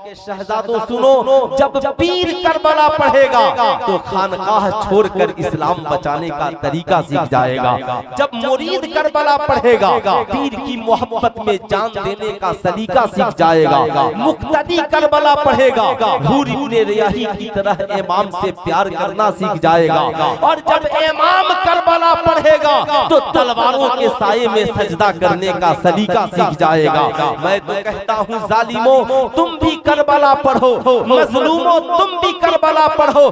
के शहजादों सुनो, जब पीर करबला पढ़ेगा तो खानकाह छोड़कर इस्लाम बचाने का तरीका सीख जाएगा। जब मुरीद करबला पढ़ेगा पीर की मोहब्बत में जान देने का सलीका सीख जाएगा। मुक्तदी करबला पढ़ेगा हूर इब्ने रियाही की तरह इमाम से प्यार करना सीख जाएगा। और जब इमाम करबला पढ़ेगा तो तलवारों के साये में सजदा करने का सलीका सीख जाएगा। मैं तो कहता हूँ जालिमों तुम भी करबला पढ़ो, मजलूमों तुम भी करबला पढ़ो।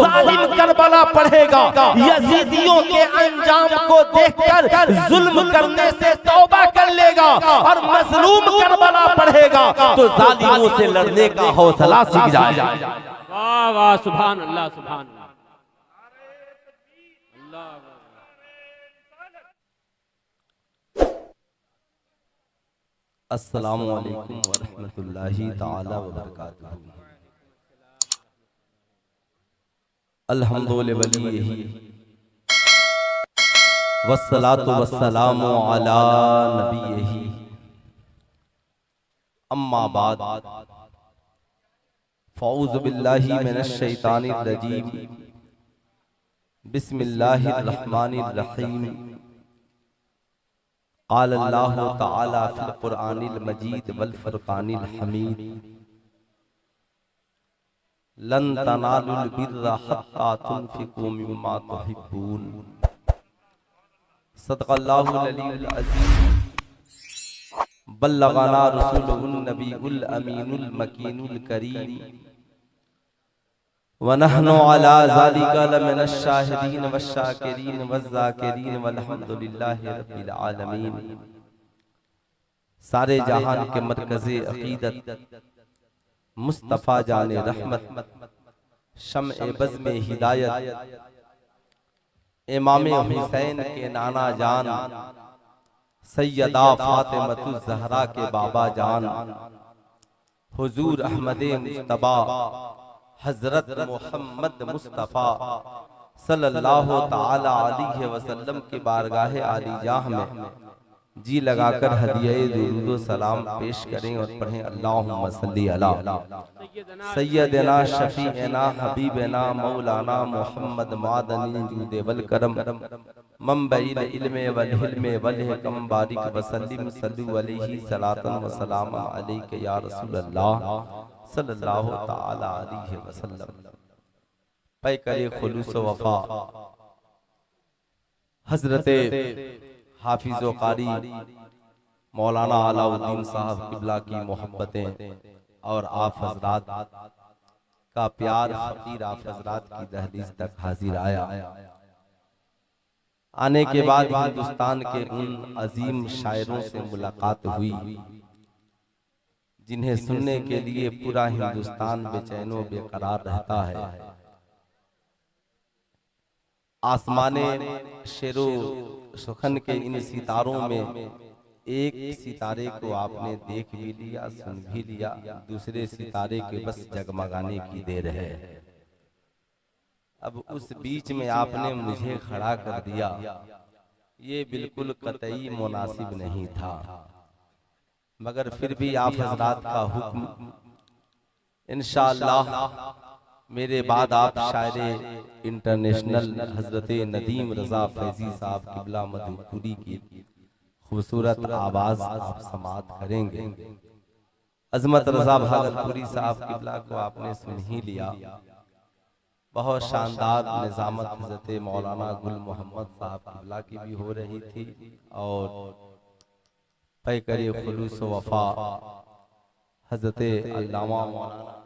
जालिम करबला पढ़ेगा यजीदियों के अंजाम को देखकर जुल्म करने से तौबा कर लेगा। और मजलूम करबला पढ़ेगा तो जालिमों से लड़ने का हौसला सीख जाएगा। वाह वाह, सुभान अल्लाह, सुभान अल्लाह। अस्सलामु अलैकुम व रहमतुल्लाहि ताला व बरकातुहू। अल्हम्दुलिल्लाहि वस्सलातु वस्सलामु अला नबिय्यिही अम्मा बाद फ़ऊज़ु बिल्लाहि मिनश शैतानिर रजीम बिस्मिल्लाहिर रहमानिर रहीम। क़ाल अल्लाहु तआला फ़िल क़ुरआनिल मजीद वल फ़ुरक़ानिल हमीद लन तनालुल बिर्रा हत्ता तुनफ़िक़ू मिम्मा तुहिब्बून। सदक़ल्लाहुल अलीयुल अज़ीम। बल्लग़ना रसूलुहुन नबियुल अमीनुल मकीनुल करीम व नहनु अला ज़ालिका लमिनश शाहिदीन वश्शाकिरीन वज़्ज़ाकिरीन वल्हम्दुलिल्लाहि रब्बिल आलमीन। सारे जहान के मरकज़े अक़ीदत मुस्तफ़ा जाने रहमत शम्ए बज़ में हिदायत इमाम हुसैन के नाना जान सैयदा फातिमतुज़ ज़हरा के बाबा जान हुजूर अहमद मुज्तबा हजरत मोहम्मद मुस्तफ़ा सल्लल्लाहु ताला अलैहि वसल्लम के बारगाह आलिजाह में जी लगाकर हदिया दुरूद सलाम पेश करें और पढ़ें अल्लाहुम्मा सल्ली अला सय्यदना शफीअना हबीबना मौलाना मोहम्मद मादनी जूद वल करम मंबइल इल्म वल हिल्म वल हिकम बारिक वसल्लिम सल्लु अलैहि सलातन व सलाम अलैका या रसूल अल्लाह सल्लल्लाहु ताला अलैहि वसल्लम। पैकरे खुलूस वफा हजरते हाफिज़ व कारी मौलाना अलाउद्दीन साहब किबला की मोहब्बतें और आप हजरात का प्यार फकीर आप हजरात की दहलीज तक हाजिर आया। आने के बाद हिंदुस्तान के उन अजीम शायरों से मुलाकात हुई जिन्हें सुनने के लिए पूरा हिंदुस्तान बेचैनो बेकरार रहता है। आसमाने शेरो सुखन के इन सितारों में एक सितारे को आपने देख भी लिया, सुन भी लिया, दूसरे सितारे के बस जगमगाने की देर है। अब उस बीच में आपने मुझे खड़ा कर दिया, ये बिल्कुल कतई मुनासिब नहीं था। मगर फिर भी आप हजरात का हुक्म, इंशाअल्लाह मेरे बाद आप शायर इंटरनेशनल हजरत नदीम रजा फैजी साहब किबला मधुपुरी की खूबसूरत आवाज आप समात करेंगे। अजमत रजा भागलपुरी साहब किबला को आपने सुन ही लिया। बहुत शानदार निजामत हजरत मौलाना गुल मोहम्मद साहब किबला की भी हो रही थी और पैकरे खुलूस वफा हजरत अल्लामा मौलाना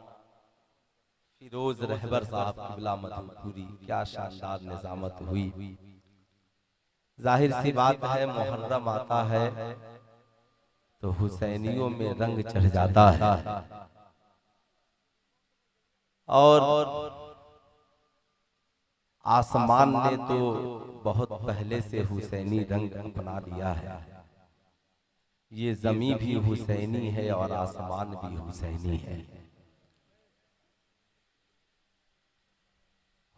फिरोज रहबर साहब किबला मधुपुरी, क्या शानदार निजामत हुई। जाहिर सी बात है मुहर्रम आता है तो हुसैनियों में रंग चढ़ जाता है और आसमान ने तो बहुत पहले से हुसैनी रंग अपना लिया है। ये जमी भी हुसैनी है और आसमान भी हुसैनी है।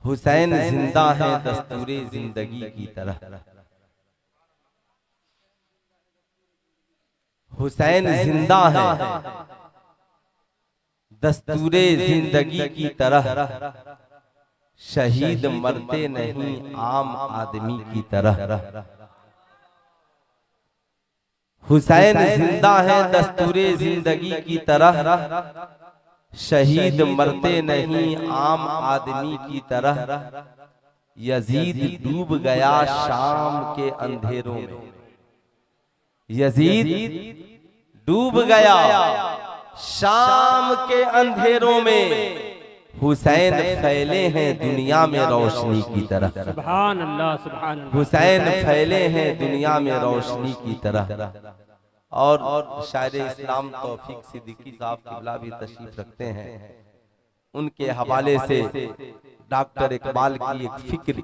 हुसैन जिंदा है दस्तूरे जिंदगी की तरह, हुसैन जिंदा है दस्तूरे जिंदगी की तरह शहीद मरते नहीं आम आदमी की तरह। हुसैन जिंदा है दस्तूरे जिंदगी की तरह, शहीद मरते नहीं आम आदमी की तरह। यजीद डूब गया शाम के अंधेरों में, यजीद डूब गया शाम के अंधेरों में। हुसैन फैले हैं दुनिया में रोशनी की तरह, सुभान अल्लाह सुभान अल्लाह। हुसैन फैले हैं दुनिया में रोशनी की तरह। और शायर इस्लाम तौफीक सिद्दीकी साहब किबला भी तशरीफ रखते हैं, उनके हवाले से डॉक्टर इकबाल की एक फिक्र,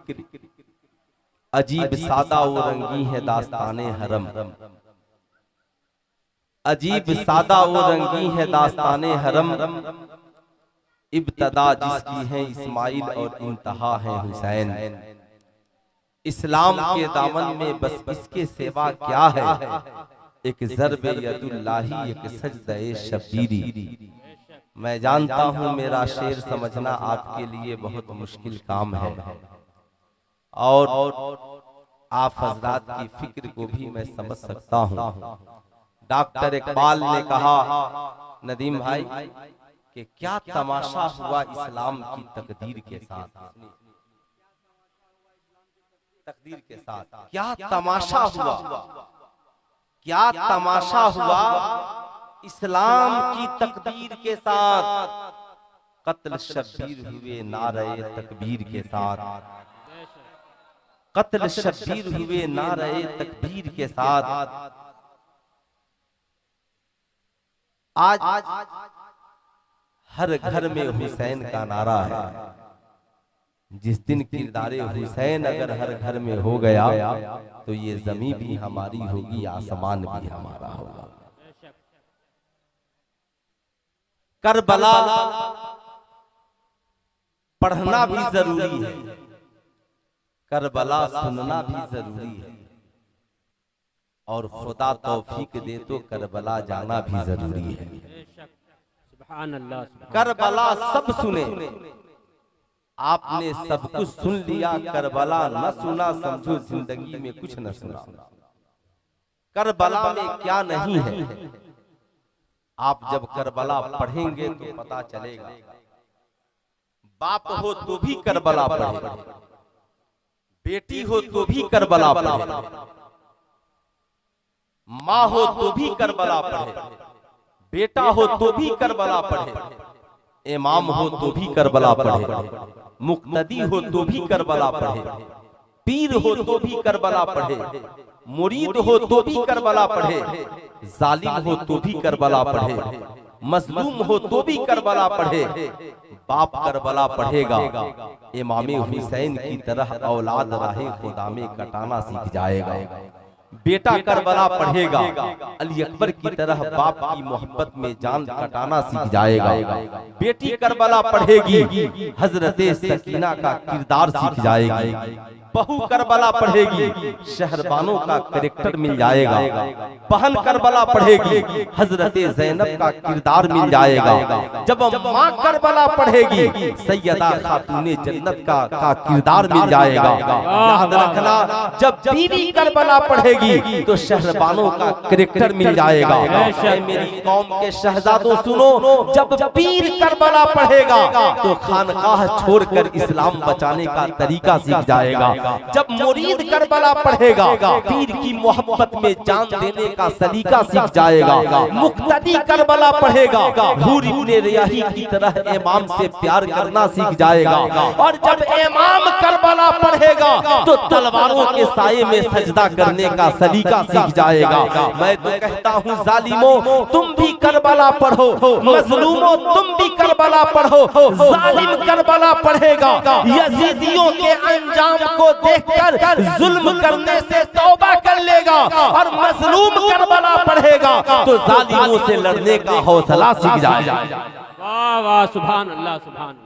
अजीब सादा वो रंगी है दास्ताने हरम, अजीब सादा वो रंगी है दास्ताने हरम। इब्तदा जिसकी है इस्माइल और इंतहा है हुसैन। इस्लाम के दामन में बस इसके सेवा क्या है, एक ज़र्ब यदुल्लाही एक सजदे शबीरी। मैं जानता हूँ मेरा शेर समझना आपके लिए बहुत मुश्किल काम है, और आप हजरात की फिक्र को भी मैं समझ सकता हूँ। डॉक्टर इकबाल ने कहा नदीम भाई कि क्या तमाशा हुआ इस्लाम की तकदीर के साथ, तकदीर के साथ क्या तमाशा हुआ, क्या तमाशा हुआ इस्लाम की तकदीर के साथ। कत्ल शब्बीर हुए नारे तकबीर के साथ, कत्ल शब्बीर हुए नारे तकबीर के साथ। आज हर घर में हुसैन का नारा है। जिस दिन किरदारे हुसैन अगर हर घर में हो गया तो ये जमीन भी हमारी होगी, आसमान भी हमारा होगा। करबला पढ़ना भी जरूरी है, करबला सुनना भी जरूरी है, और खुदा तौफीक दे तो करबला जाना भी जरूरी है। सुभान अल्लाह सुभान। करबला सब सुने, आपने सब कुछ सुन लिया, करबला न सुना समझो जिंदगी में कुछ न सुना। करबला में क्या नहीं है, आप जब करबला पढ़ेंगे तो पता चलेगा। बाप हो तो भी करबला पढ़े, बेटी हो तो भी करबला पढ़े, माँ हो तो भी करबला पढ़े, बेटा हो तो भी करबला पढ़े, इमाम हो तो भी करबला पढ़े, मुक्तदी हो तो भी करबला पढ़े, पीर हो तो भी करबला पढ़े, मुरीद हो तो भी करबला पढ़े, जालिम हो तो भी करबला पढ़े, मजलूम हो तो भी करबला पढ़े। बाप करबला पढ़ेगा, इमाम हुसैन की तरह औलाद राहे खुदा में कटाना सीख जाएगा। बेटा करबला पढ़ेगा, अली अकबर की तरह बाप की मोहब्बत में जान कटाना सीख जाएगा। बेटी करबला पढ़ेगी, हजरते सकीना का किरदार सीख जाएगी। बहू करबला पढ़ेगी, शहरबानों का कैरेक्टर मिल जाएगा। बहन करबला पढ़ेगी, हजरते ज़ैनब का किरदार मिल जाएगा। जब माँ करबला पढ़ेगी, सैयदा खातूने जन्नत का किरदार मिल जाएगा। याद रखना, जब बीवी करबला पढ़ेगी तो शहरबानों का कैरेक्टर मिल जाएगा। मेरी कौम के शहजादों सुनो, जब पीर करबला पढ़ेगा तो खानकाह छोड़कर इस्लाम बचाने का तरीका सीख जाएगा। जब मुरीद करबला पढ़ेगा, पीर की मोहब्बत में जान देने का सलीका सीख जाएगा। मुक्तदी करबला पढ़ेगा, हूर इब्ने रियाही की तरह इमाम से प्यार करना सीख जाएगा। और जब इमाम करबला पढ़ेगा तो तलवारों के साये में सजदा करने का सलीका सीख जाएगा। मैं तो कहता हूँ जालिमों तुम भी करबला पढ़ो, मजलूमों तुम भी करबला पढ़ो। जालिम करबला पढ़ेगा, यजीदियों के अंजाम को देखकर जुल्म करने से तौबा कर लेगा। और मजलूम करबला पढ़ेगा तो जालिमों से लड़ने का हौसला सीख जाएगा। वाह वाह सुभान अल्लाह सुभान अल्लाह।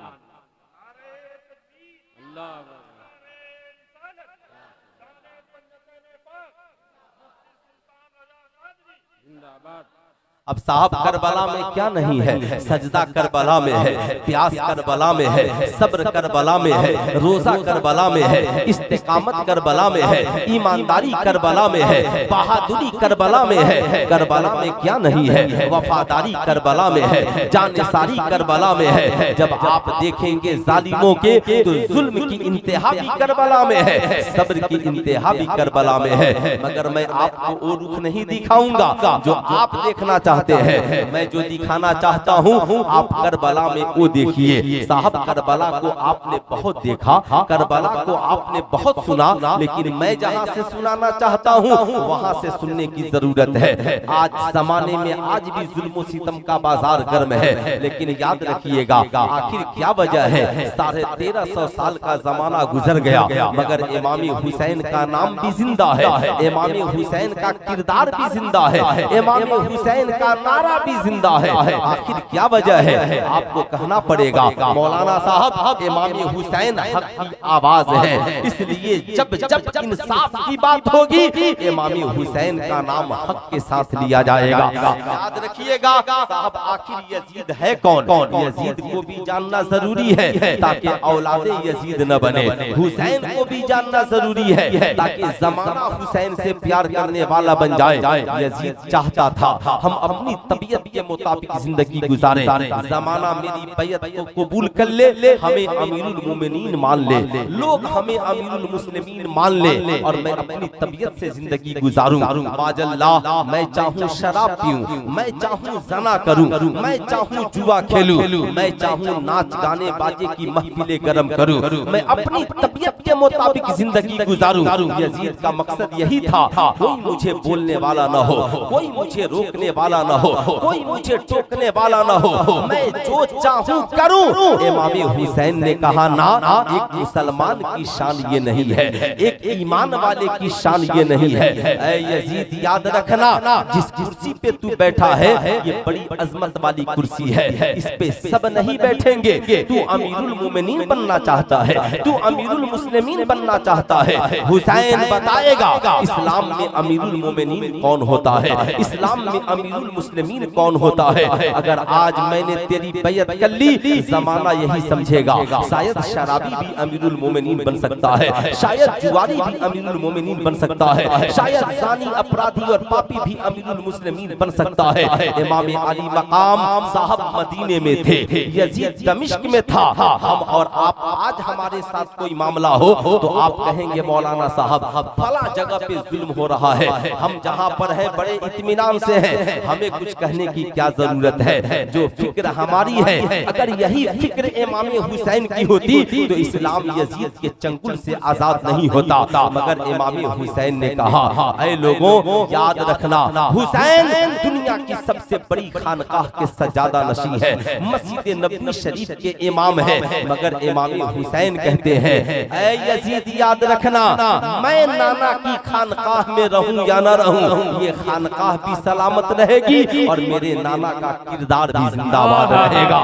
अब साहब करबला में क्या नहीं है, सजदा करबला में है, प्यास करबला में है, सब्र करबला में है, रोजा करबला में है, इस्तिकामत करबला में है, ईमानदारी करबला में है, बहादुरी करबला में है। करबला में क्या नहीं है, वफादारी करबला में है, जानिसारी करबला में है। जब आप देखेंगे जालिमों के तो जुल्म की इंतहा भी करबला में है, सब्र की इंतहा भी करबला में है। मगर मैं आपको वो रुख नहीं दिखाऊंगा जो आप देखना चाहते हैं। मैं जो दिखाना चाहता हूँ आप करबला में वो देखिए। साहब करबला को आपने बहुत देखा, करबला को आपने बहुत सुना, लेकिन मैं जहाँ से सुनाना चाहता हूँ वहाँ से सुनने की जरूरत है। आज जमाने में आज भी जुल्म सितम का बाजार गर्म है, लेकिन याद रखिएगा आखिर क्या वजह है। 1350 साल का जमाना गुजर गया, मगर इमाम हुसैन का नाम भी जिंदा है, इमाम हुसैन का किरदार भी जिंदा है, इमाम हुसैन का नारा भी जिंदा है। आखिर क्या वजह है आपको कहना पड़ेगा। मौलाना साहब इमाम हुसैन हक की आवाज है, इसलिए जब जब इंसाफ की बात होगी इमाम हुसैन का नाम हक के साथ लिया जाएगा। याद रखिएगा साहब आखिर यजीद है कौन, यजीद को भी जानना जरूरी है ताकि औलादे यजीद न बने। हुसैन को भी जानना जरूरी है ताकि जमाना हुसैन से प्यार करने वाला बन जाए। यजीद चाहता था हम अपनी तबीयत के मुताबिक जिंदगी गुजारें, जमाना मेरी बैयत को कबूल कर ले, हमें अमीरुल मोमिनीन मान ले, लोग हमें अमीरुल मुस्लिमीन मान ले, और मैं अपनी तबीयत से जिंदगी गुजारूं। बाजल्लाह मैं चाहूं शराब पीऊं, मैं चाहूं जना करूं, मैं चाहूं जुआ खेलूं, मैं चाहूं नाच गाने बाजे की महफिलें गरम करूं, मैं अपनी तबीयत के मुताबिक जिंदगी गुजारूं। यजीद का मकसद यही था, कोई मुझे बोलने वाला न हो, कोई मुझे रोकने वाला न हो, कोई मुझे टोकने वाला न हो, मैं जो चाहूं करूं। इमाम हुसैन ने कहा ना, एक मुसलमान की शान ये नहीं है, एक ईमान वाले की शान ये नहीं है। ऐ यजीद याद रखना, जिस कुर्सी पे तू बैठा है ये बड़ी अजमत वाली कुर्सी है, इस पे सब नहीं बैठेंगे। तू अमीरुल मोमिनीन बनना चाहता है, तू अमीरुल मुस्लिमीन बनना चाहता है, हुसैन बताएगा इस्लाम में अमीरुल मोमिनीन कौन होता है, इस्लाम में अमीरुल मुस्लिमीन कौन होता है। अगर आज मैंने तेरी बैयत कर ली जमाना यही समझेगा शायद शराबी भी अमीरुल मोमिनीन बन सकता है, शायद जुआरी भी अमीरुल मोमिनीन बन सकता है, शायद जानी अपराधी और पापी भी अमीरुल मुस्लिमीन बन सकता है। इमाम अली मकाम साहब मदीने में थे, यजीद दमिश्क में था। हम और आप आज हमारे साथ कोई मामला हो तो आप कहेंगे मौलाना साहब फला जगह पे जुल्म हो रहा है, हम जहाँ पर है बड़े इत्मीनान से हैं, हमें कुछ कहने की क्या जरूरत है। जो फिक्र हमारी है अगर यही फिक्र इमाम हुसैन की होती तो इस्लाम यजीद के चंगुल से आजाद नहीं होता। मगर इमाम हुसैन ने कहा ऐ लोगों याद रखना हुसैन दुनिया की सबसे बड़ी खानकाह के सजादा नशी है, मस्जिद नबवी शरीफ के इमाम है। मगर इमाम हुसैन कहते हैं ऐ यजीद याद रखना मैं नाना की खानकाह में रहूं या ना रहूं, ये खानकाह भी सलामत रहेगी और मेरे नाना का किरदार भी जिंदाबाद रहेगा।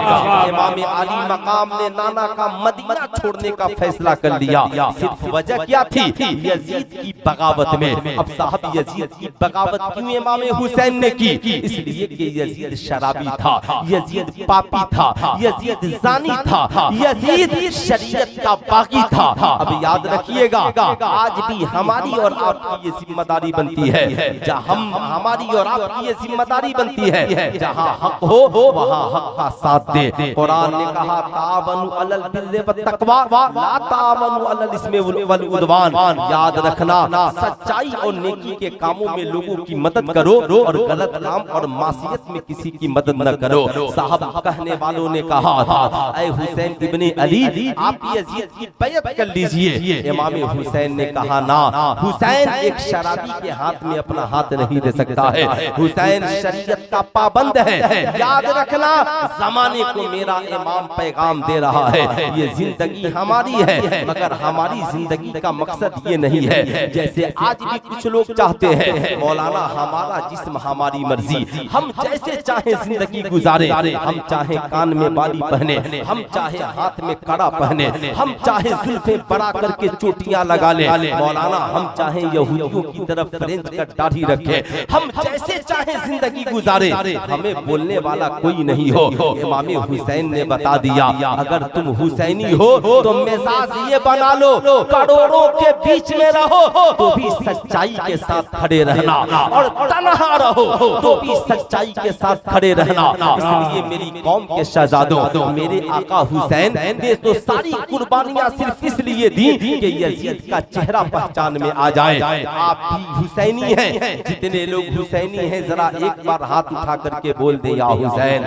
इमाम अली मकाम ने नाना का मदीना छोड़ने का फैसला कर लिया। सिर्फ वजह क्या थी, यजीद की बगावत में। अब साहब यजीद की बगावत क्यों इमाम हुसैन ने की, इसलिए कि यजीद शराबी था, यजीद पापी था, यजीद जानी था, यजीद शरीयत का बागी था। अब याद रखिएगा आज भी हमारी और आपकी ये जिम्मेदारी बनती है, जहाँ हमारी और आपकी ये जिम्मेदारी बनती है जहाँ हक हो वहाँ हक का साथ दे। कुरान ने कहा तावनु अलल बिर्रि व तक़वा ला तावनु अलल इस्मि वल उद्वान। याद रखना सच्चाई और नेकी के कामों में लोगों की मदद करो और गलत काम और मासियत में किसी की मदद न करो। साहब कहने वालों ने कहा था ऐ हुसैन इब्ने अली आप यजीद की बैयत कर लीजिए। इमाम हुसैन ने कहा ना, हुसैन एक शराबी के हाथ में अपना हाथ नहीं दे सकता है, हुसैन शरीयत का पाबंद है। याद रखना जमाने को मेरा इमाम पैगाम दे रहा है, ये जिंदगी हमारी है मगर हमारी जिंदगी का मकसद ये नहीं है जैसे आज भी कुछ लोग चाहते हैं मौलाना हमारा जिस्म हमारी मर्जी, हम जैसे चाहे जिंदगी गुजारे, हम चाहे कान में बाली पहने, हम चाहे हाथ में कड़ा पहने, हम चाहे जुल्फे बड़ा करके चोटियां लगा ले, मौलाना हम चाहे यहूदियों की तरफ फ्रेंच कट दाढ़ी रखे, हम जैसे चाहे जिंदगी जिंदगी गुजारे, हमें बोलने वाला कोई नहीं हो। इमाम हुसैन ने बता दिया, अगर तुम हुसैनी हो तो मिजाज ये बना लो, करोड़ों के बीच में रहो तो भी सच्चाई के साथ खड़े रहना, और तन्हा रहो तो भी सच्चाई के साथ खड़े रहना। इसलिए मेरी कौम के शहजादों, मेरे आका हुसैन ने तो सारी कुर्बानियां सिर्फ इसलिए दी कि यजीद का चेहरा पहचान में आ जाए। आप भी हुसैनी हैं, जितने लोग हुसैनी हैं जरा एक बार हाथ उठा करके बोल दे या हुसैन।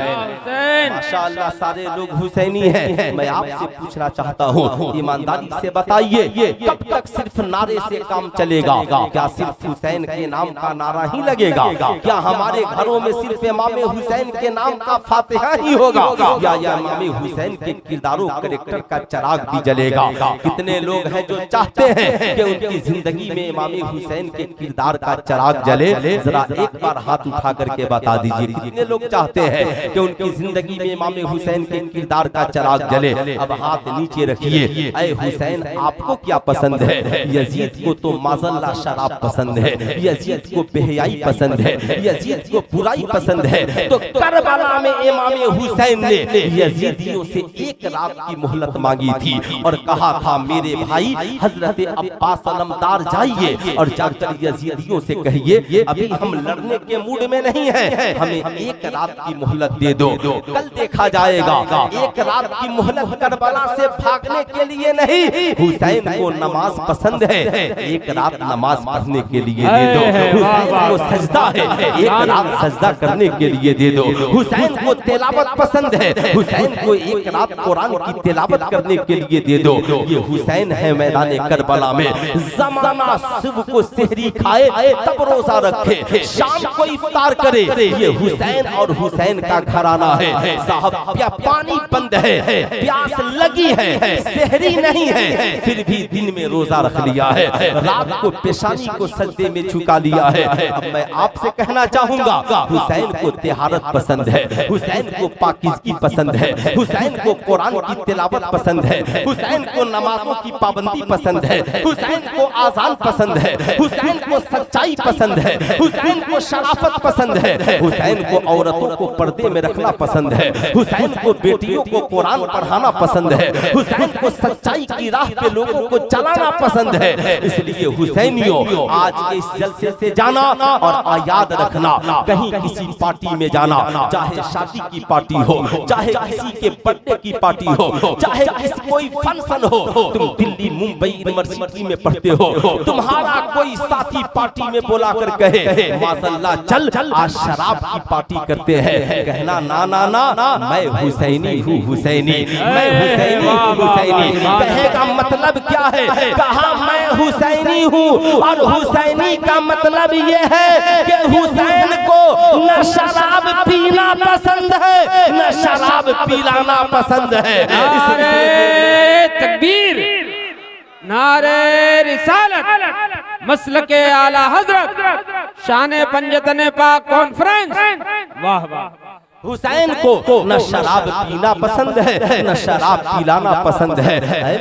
माशाअल्लाह सारे लोग हुसैनी हैं। मैं आपसे पूछना चाहता हूँ, ईमानदारी से बताइए, कब तक सिर्फ नारे से काम चलेगा? क्या सिर्फ हुसैन के नाम का नारा ही लगेगा? क्या हमारे घरों में सिर्फ इमाम हुसैन के नाम का फातिहा ही होगा, या इमाम हुसैन के किरदारों कैरेक्टर का चिराग भी जलेगा? कितने लोग हैं जो चाहते हैं कि उनकी जिंदगी में इमाम हुसैन के किरदार का चिराग जले? जरा एक बार हाथ उठा करके बता दीजिए, कितने लोग चाहते हैं कि उनकी जिंदगी में इमाम हुसैन के किरदार का चिराग जले? अब हाथ नीचे रखिए। ऐ हुसैन, आपको क्या पसंद है? यजीद को तो माज़ल्लाह शराब पसंद है, यजीद को बेहयाई पसंद है, यजीद को बुराई पसंद है। तो करबला में इमाम हुसैन ने यजीदियों से एक रात की मोहलत मांगी थी और कहा था, मेरे भाई हजरत अब्बास अलमदार जाइए और जाकर यजीदियों से कहिए अभी हम लड़ने के मूड में नहीं हैं, हमें एक रात की मोहलत दे दो, कल देखा जाएगा। एक रात की मोहलत करबला से भागने के लिए नहीं, हुसैन को नमाज पसंद है, एक रात नमाज पढ़ने के लिए दे दो। हुसैन को सजदा है, एक रात सजदा करने के लिए दे दो। हुसैन को तिलावत पसंद है, हुसैन को एक रात कुरान की तिलावत करने के लिए दे दो। ये हुसैन है मैदान करबला में। ज़माना सुबह को सहरी खाए तब रोजा रखे, शाम को इफ्तार करे, ये हुसैन और हुसैन का घराना है। साहब पानी बंद है, प्यास लगी है, सहरी नहीं है, फिर भी दिन में रोजा रख लिया है, रात को पेशानी को सजदे में झुका लिया है। अब मैं आपसे कहना चाहूंगा, हुसैन को तिहारत पसंद है, हुसैन को पाकीज़गी पसंद है, हुसैन को कुरान की तिलावत पसंद है, हुसैन को नमाजों की पाबंदी पसंद है, हुसैन को आज़ान पसंद है, हुसैन को सच्चाई पसंद है, हुसैन को शराफत पसंद है, हुसैन को औरतों को पर्दे में रखना पसंद है, हुसैन को बेटियों को कुरान पढ़ाना पसंद है, हुसैन को सच्चाई की राह पे लोगों को चलाना पसंद है। इसलिए हुसैनियों, आज के इस जलसे से जाना और याद रखना, कहीं किसी पार्टी में जाना, चाहे शादी की पार्टी हो, चाहे किसी के बर्थडे की पार्टी हो, चाहे किसी कोई फंक्शन हो, तुम दिल्ली मुंबई यूनिवर्सिटी में पढ़ते हो, तुम्हारा कोई साथी पार्टी में बुला कर कहे माशाअल्लाह चल आज शराब की पार्टी करते हैं, कहना ना ना ना, मैं हुसैनी हूँ, हुसैनी, मैं हुसैनी हूँ, हुसैनी। कहेगा मतलब क्या है? कहा मैं हुसैनी हूँ, और हुसैनी का मतलब ये है कि हुसैन को न शराब पीना पसंद है, न शराब पिलाना पसंद है। नारे तकबीर, नारे रिसालत, मसलके आला हजरत, शान पंजतन पाक कॉन्फ्रेंस। वाह वाह। हुसैन को न शराब पीना पसंद है, न शराब पिलाना पसंद है।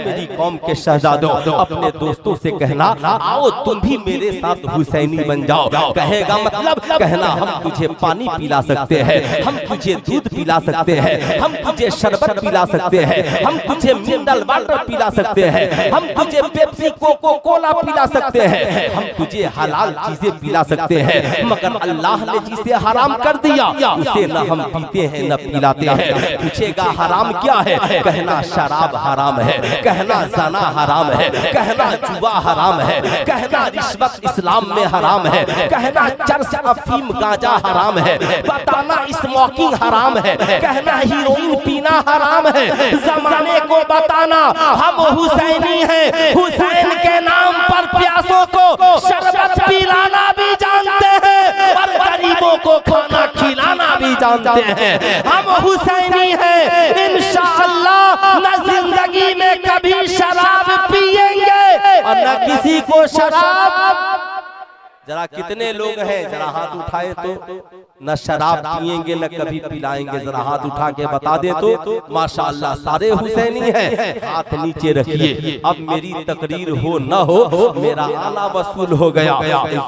मेरी कौम के शहजादों, अपने दोस्तों से कहना, आओ तुम भी मेरे साथ हुसैनी बन जाओ। कहेगा मतलब, कहना हम तुझे पानी पिला सकते हैं, हम तुझे दूध पिला सकते हैं, हम तुझे शरबत पिला सकते हैं, हम तुझे मिनरल वाटर पिला सकते हैं, हम तुझे पेप्सी कोको कोला पिला सकते हैं, हम तुझे हलाल चीजें पिला सकते हैं, मगर अल्लाह ने जिसे हराम कर दिया उसे न हम पीते हैं न पिलाते हैं। पूछेगा हराम क्या है? कहना शराब हराम है, कहना ज़ना हराम है, कहना जुआ हराम है, कहना रिश्वत इस्लाम में हराम है, कहना चरस अफीम गांजा हराम है, बताना स्मोकिंग हराम है, कहना हीरोइन पीना हराम है। जमाने को बताना हम हुसैनी हैं, हुसैन के नाम पर प्यासों को शरबत पिलाना भी जानते हैं और गरीबों को खाना खिलाना भी जानते हैं। हम हुसैनी हैं, इंशाअल्लाह न जिंदगी में कभी शराब पिएंगे और न किसी को शराब जरा कितने लोग हैं, जरा हाथ उठाए तो। न शराब पिएंगे न कभी पिलाएंगे, जरा हाथ उठा के बता दे तो। माशाअल्लाह सारे हुसैनी हैं, हाथ नीचे रखिए। अब मेरी तकरीर हो न हो, मेरा आला वसूल हो गया।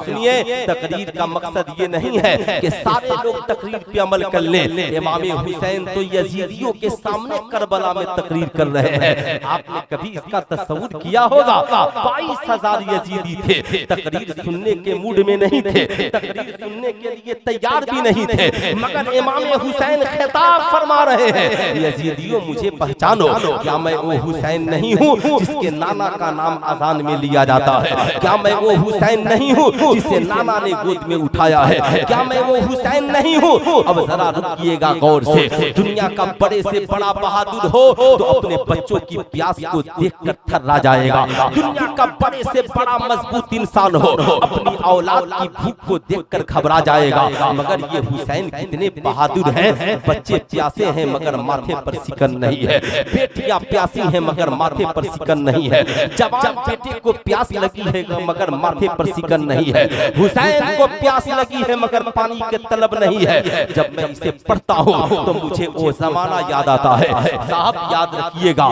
सुनिए, तकरीर का मकसद ये नहीं है कि सारे लोग तकरीर पे अमल कर लें। इमाम हुसैन तो यजीदियों के सामने करबला में तकरीर कर रहे हैं। आपने कभी इसका तसव्वुर किया होगा? 22,000 यजीदी थे, तकरीर सुनने के मूड में नहीं थे, तकरीर सुनने के लिए तैयार भी नहीं थे, मगर इमाम हुसैन खिताब फरमा रहे हैं, यजीदियों मुझे पहचानो, क्या मैं वो हुसैन नहीं हूँ जिसके नाना का नाम अजान में लिया जाता है? क्या मैं वो हुसैन नहीं हूँ जिसे नाना ने गोद में उठाया है? क्या मैं वो हुसैन नहीं हूँ? अब जरा रुकिएगा गौर से। दुनिया का बड़े से बड़ा बहादुर हो तो अपने बच्चों की प्यास को देखकर थर्रा जाएगा। दुनिया का बड़े से बड़ा मजबूत इंसान हो, अपनी औलाद की भूख को देखकर घबरा जाएगा। मगर ये हुसैन कितने बहादुर हैं, बच्चे प्यासे हैं मगर माथे पर सिकन नहीं है, बेटियां प्यासी हैं मगर माथे पर सिकन नहीं है, जवान बेटे को प्यास लगी है मगर माथे पर सिकन नहीं है, हुसैन को प्यास लगी है मगर पानी के तलब नहीं है। जब मैं इसे पढ़ता हूँ तो मुझे वो जमाना याद आता है। साहब याद रखिएगा,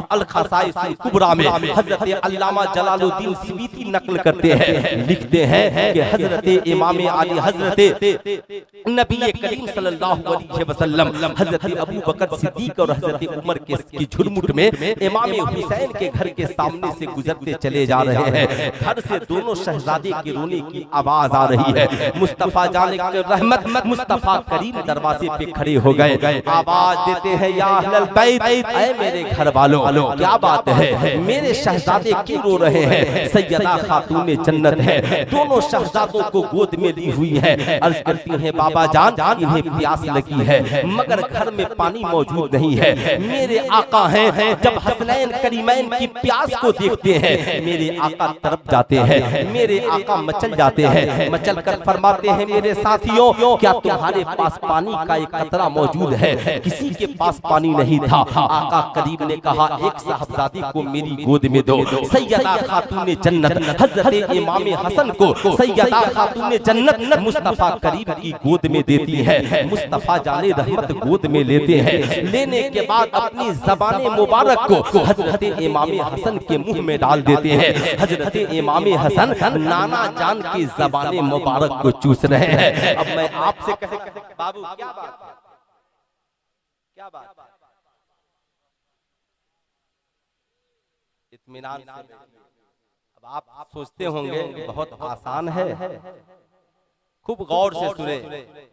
अल खसाइस कुबरा में हजरत अल्लामा जलालुद्दीन सिबीती नकल करते हैं, लिखते हैं कि हजरत इमाम अली, हजरत नबी करीम सल्लल्लाहु अलैहि वसल्लम, हजरत अबू बकर सिद्दीक और हजरत उमर की झुरमुट में इमाम हुसैन के घर के सामने से गुजरते चले जा रहे हैं। घर से दोनों शहजादे के रोने की आवाज आ रही है। मुस्तफा जाने के रहमत मुस्तफा करीम दरवाजे पे खड़े हो गए, आवाज देते हैं, या अहलल बैत, ऐ मेरे घर वालों, क्या बात है, मेरे शहजादे क्यों रो रहे हैं? सैयदा खातून जन्नत है, दोनों शहजादों को गोद में ली हुई है। अर्ज करती हैं, बाबा जान इन्हें प्यास लगी है मगर घर में पानी मौजूद नहीं है। मेरे आका हैं, जब हसनैन करीमैन की प्यास को देखते हैं मेरे आका तरफ जाते हैं, मेरे आका मचल जाते हैं, मचल कर फरमाते हैं, मेरे साथियों क्या तुम्हारे पास पानी का एक कतरा मौजूद है? किसी के पास पानी नहीं था। आका करीब ने कहा, एक साहबजादी को मेरी गोद में दो। सैयदा खातून जन्नत हजरत इमाम हसन को सैयदा खातून जन्नत मुस्तफा करीम की गोद में देती है। मुस्तफा जाने रहमत गोद में लेते हैं, लेने के बाद अपनी ज़बान मुबारक को हजरत इमाम हसन के मुंह में डाल देते हैं। हजरत इमाम हसन नाना जान की ज़बान मुबारक को चूस रहे हैं। अब मैं आपसे बाबू क्या बात, क्या बात, इत्मीनान से। अब आप सोचते होंगे बहुत आसान है, खूब गौर से सुने,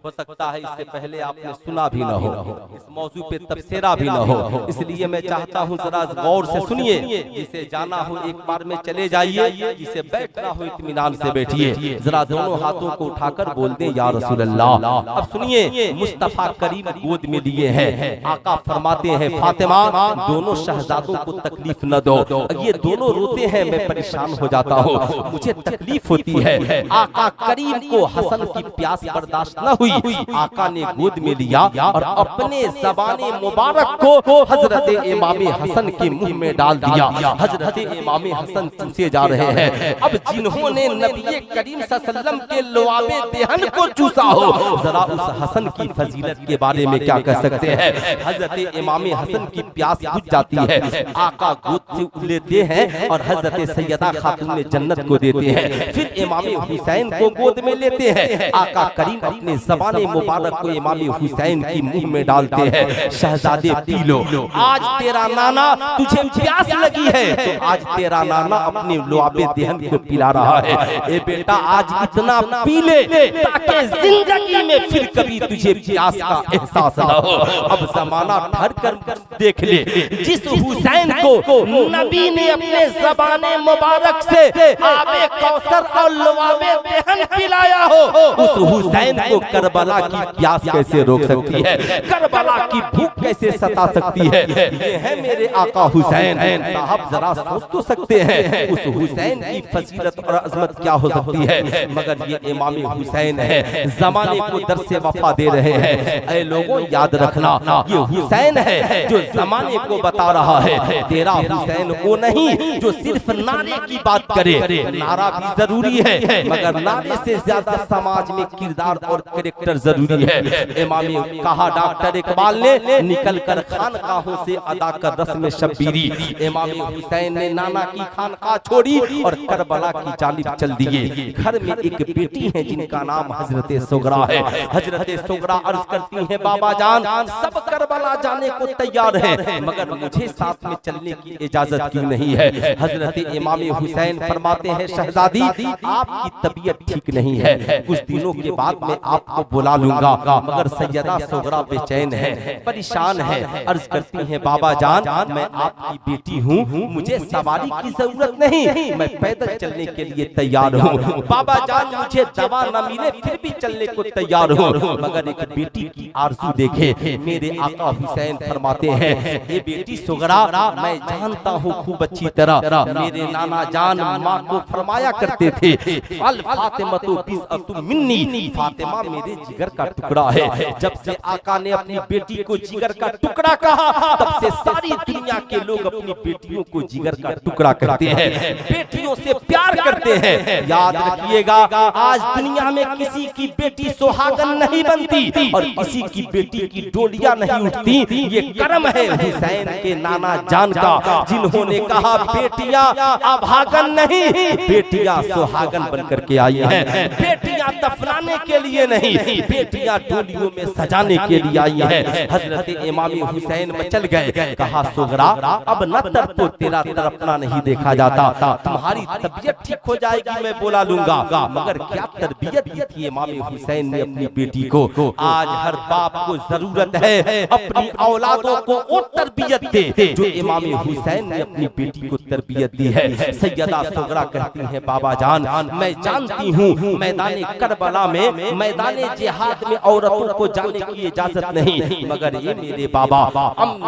हो सकता है इससे पहले आपने सुना भी न हो, इस मौजू पे तबसरा भी न हो, इसलिए मैं चाहता हूँ जरा गौर से सुनिए। जिसे जाना हो एक बार में चले जाइए, जिसे बैठना हो इत्मीनान से बैठिए। जरा दोनों हाथों को उठाकर बोल दें, या रसूल अल्लाह। अब सुनिए, मुस्तफा करीम गोद में लिए हैं, आका फरमाते हैं, फातिमा दोनों शहजादों को तकलीफ न दो। ये दोनों रोते हैं, मैं परेशान हो जाता हूँ, मुझे तकलीफ होती है। आका करीम को हसन की प्यास बर्दाश्त न हुई, आका ने गोद में लिया और अपने ज़बाने मुबारक को हजरत इमाम हसन के मुंह में डाल दिया। हजरत इमाम हसन चूसे जा रहे हैं। अब जिन्होंने नबी करीम सल्लल्लाहु अलैहि वसल्लम के लुआबे देहन को चूसा हो, जरा उस हसन की फजीलत के बारे में क्या कह सकते हैं? हजरत इमाम हसन की प्यास बुझ जाती है, आका गोद से लेते हैं और हजरत सैयदा खातून जन्नत को देते हैं। फिर इमाम हुसैन को गोद में लेते हैं, आका करीम अपने ज़बाने मुबारक को इमाम हुसैन की मुंह में डालते हैं। शहजादे पी लो, आज तेरा नाना तुझे प्यास लगी है तो आज तेरा नाना अपने लुआबे देहन को पिला रहा है। ए बेटा आज इतना पी ले ताकि जिंदगी में फिर कभी तुझे प्यास का एहसास न हो। अब जमाना ठहर कर देख ले, जिस हुसैन को नबी ने अपने ज़बाने मुबारक से आबे कौसर और लुआबे देहन पिलाया हो, उस हुसैन को करबला की प्यास कैसे रोक सकती है, करबला की भूख कैसे सता सकती है। ये है मेरे आका हुसैन साहब, जरा सोच तो सकते हैं उस हुसैन की फजीलत और अजमत क्या हो सकती है। मगर ये इमाम हुसैन है, जमाने को दर्से वफा दे रहे हैं। ऐ लोगों याद रखना, ये हुसैन है जो जमाने को बता रहा है। तेरा हुसैन वो नहीं जो सिर्फ नारे की बात करे, नारा भी जरूरी है मगर नारे से ज्यादा समाज में किरदार और कैरेक्टर जरूरी है। इमाम कहा डॉक्टर इकबाल ने, निकल कर खानकाहों से अदा कर रस्म शब्बीरी। इमाम हुसैन ने नाना की खानकाह छोड़ी और करबला की जानिब चल दिए। घर में एक बेटी है जिनका नाम हजरत सुगरा है। हजरत सुगरा अर्ज करती है, बाबा जान सब करबला जाने को तैयार है मगर मुझे साथ में चलने की इजाजत क्यों नहीं है। हजरत इमाम हुसैन फरमाते हैं, शहजादी आपकी तबीयत ठीक नहीं है, कुछ दिनों के बाद मैं आपको बुला लूंगा। मगर सैयदा सुगरा बेचैन है, परेशान है। अर्ज करती हैं, बाबा जान मैं आपकी बेटी हूँ, मुझे सवारी की जरूरत नहीं, मैं पैदल चलने के लिए तैयार हूँ। बाबा जान मुझे दवा न मिले फिर भी चलने को तैयार हूँ मगर एक बेटी की आरज़ू देखे। मेरे आका हुसैन फरमाते हैं, ये बेटी सुगरा मैं जानता हूँ खूब अच्छी तरह, मेरे नाना जान माँ को फरमाया करते थे, अल फातिमा तो बिज़अतु मिन्नी, फातिमा मेरे जिगर का टुकड़ा है। जब से आका ने अपनी बेटी को जिगर का टुकड़ा कहा तब से सारी दुनिया के लोग अपनी बेटियों को जिगर का टुकड़ा करते हैं, बेटियों से प्यार करते हैं। याद रखिएगा, आज दुनिया में किसी की बेटी सुहागन नहीं बनती और किसी की बेटी की डोलियां नहीं उठती। ये कर्म है हुसैन के नाना जान का, जिन्होंने कहा बेटियां अभागन नहीं, बेटियां सुहागन बनकर के आई हैं। बेटियां दफनाने के लिए नहीं, बेटियां डोलियों में सजाने के लिए आई है। हजरत इमाम हुसैन मचल गए, कहा सुगरा अब न तड़पो, तेरा तड़पना नहीं देखा जाता, तुम्हारी तबीयत ठीक हो जाएगी मैं बुला लूंगा। मगर क्या तरबियत दी थी इमाम हुसैन ने अपनी बेटी को। आज हर बाप को जरूरत है अपनी औलादों को वो तरबियत दे जो इमाम हुसैन ने अपनी बेटी को तरबियत दी है। सैयदा सुगरा कहती हैं, बाबा जान मैं जानती हूँ मैदान करबला में, मैदान जिहाद में औरतों को जाने की इजाजत नहीं, मगर ये मेरे बाबा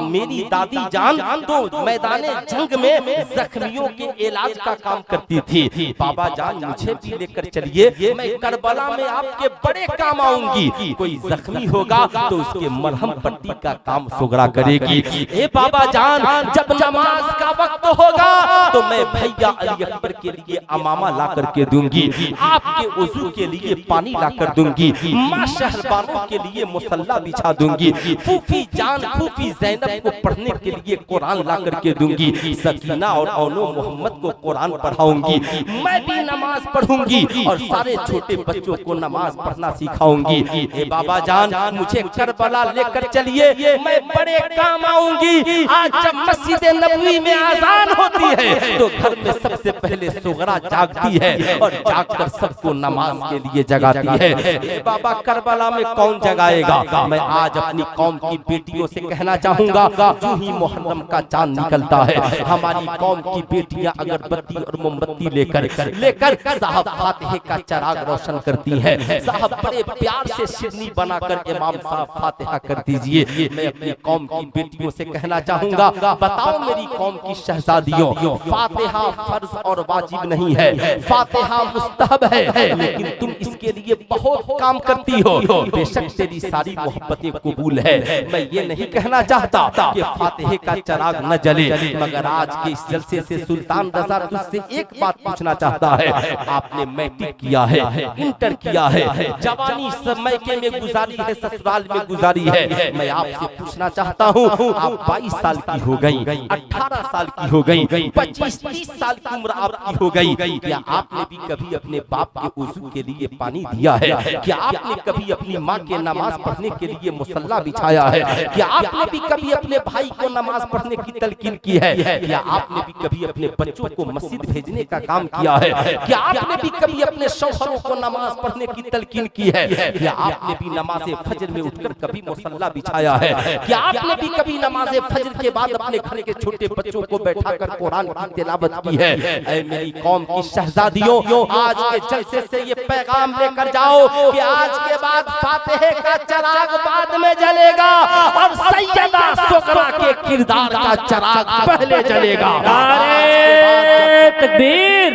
मेरी दादी जान तो मैदान जंग में जख्मियों के इलाज का काम करती थी। बाबा जान मुझे भी लेकर चलिए, मैं करबला में आपके बड़े काम आऊंगी। कोई जख्मी होगा तो उसके मरहम पट्टी का काम सुगरा करेगी। ए बाबा जान जब नमाज का वक्त होगा तो मैं भैया अली अकबर के लिए अमामा ला करके दूंगी, आपके वजू के लिए पानी ला कर दूंगी, माँ शहरबानों के लिए मुसल्ला बिछा दूंगी, फूफी जान फूफी जैनब को पढ़ने के लिए कुरान ला करके दूंगी, सकीना और औनो मोहम्मद को कुरान पढ़ाऊंगी, मैं भी नमाज पढ़ूंगी और सारे छोटे बच्चों को नमाज पढ़ना सिखाऊंगी। ए बाबा जान मुझे करबला लेकर चलिए, मैं बड़े काम आऊंगी। आज जब मस्जिद नबवी में आजान होती है तो घर में सबसे पहले सुगरा जागती है और जागकर सबको नमाज के लिए जगाती है। ए बाबा करबला में कौन जगाएगा? मैं आज अपनी कौम की बेटियों से कहना चाहूंगा, जो ही मुहर्रम का चांद निकलता है हमारी कौम की बेटियां अगरबत्ती और मोमबत्ती लेकर साहब फातिहे का चराग रोशन करती है। साहब बड़े प्यार से शिरनी बनाकर इमाम साहब फातिहा कर दीजिए। मैं अपनी कौम की बेटियों से कहना चाहूंगा, बताओ मेरी कौम की शहजादियों, फातिहा फर्ज और वाजिब नहीं है, फातिहा मुस्तहब है, लेकिन तुम इसके लिए बहुत काम करती हो। बेशक तेरी सारी मोहब्बतें कबूल है, मैं ये नहीं कहना चाहता कि फातिहे का चराग न जले, मगर आज के इस जलसे से सुल्तान रजा तुझसे एक बात पूछना चाहता है। आपने मैट्रिक किया है, इंटर किया है, जवानी मैके में गुजारी है, ससुराल में गुजारी है, मैं आपसे पूछना चाहता हूँ, आप 22 साल की हो गई, 18 साल की हो गई, 25-30 साल की उम्र आपकी हो गई, क्या आपने भी कभी अपने बाप के वजू के लिए पानी दिया है? क्या आपने कभी अपनी माँ के नमाज पढ़ने के लिए मुसल्ला बिछाया है? क्या आपने भी कभी अपने भाई को नमाज पढ़ने की तलकीन की है? क्या आपने भी कभी अपने बच्चों को मस्जिद भेजने का काम किया है? क्या आपने भी कभी अपने शौहरों को नमाज पढ़ने की तलकीन की है? क्या आपने भी नमाज फजर में उठकर कभी मुसल्ला बिछाया है? क्या आपने भी कभी नमाज फजर के बाद अपने घर के छोटे बच्चों को बैठाकर कुरान की तिलावत की है? ऐ मेरी कौम की शहजादियों, आज के जलसे से ये पैगाम लेकर कर जाओ कि आज के बाद फातिहे का चिराग बाद में जलेगा और सैयदा सुगरा के किरदार का चिराग पहले जलेगा। नारे तकबीर,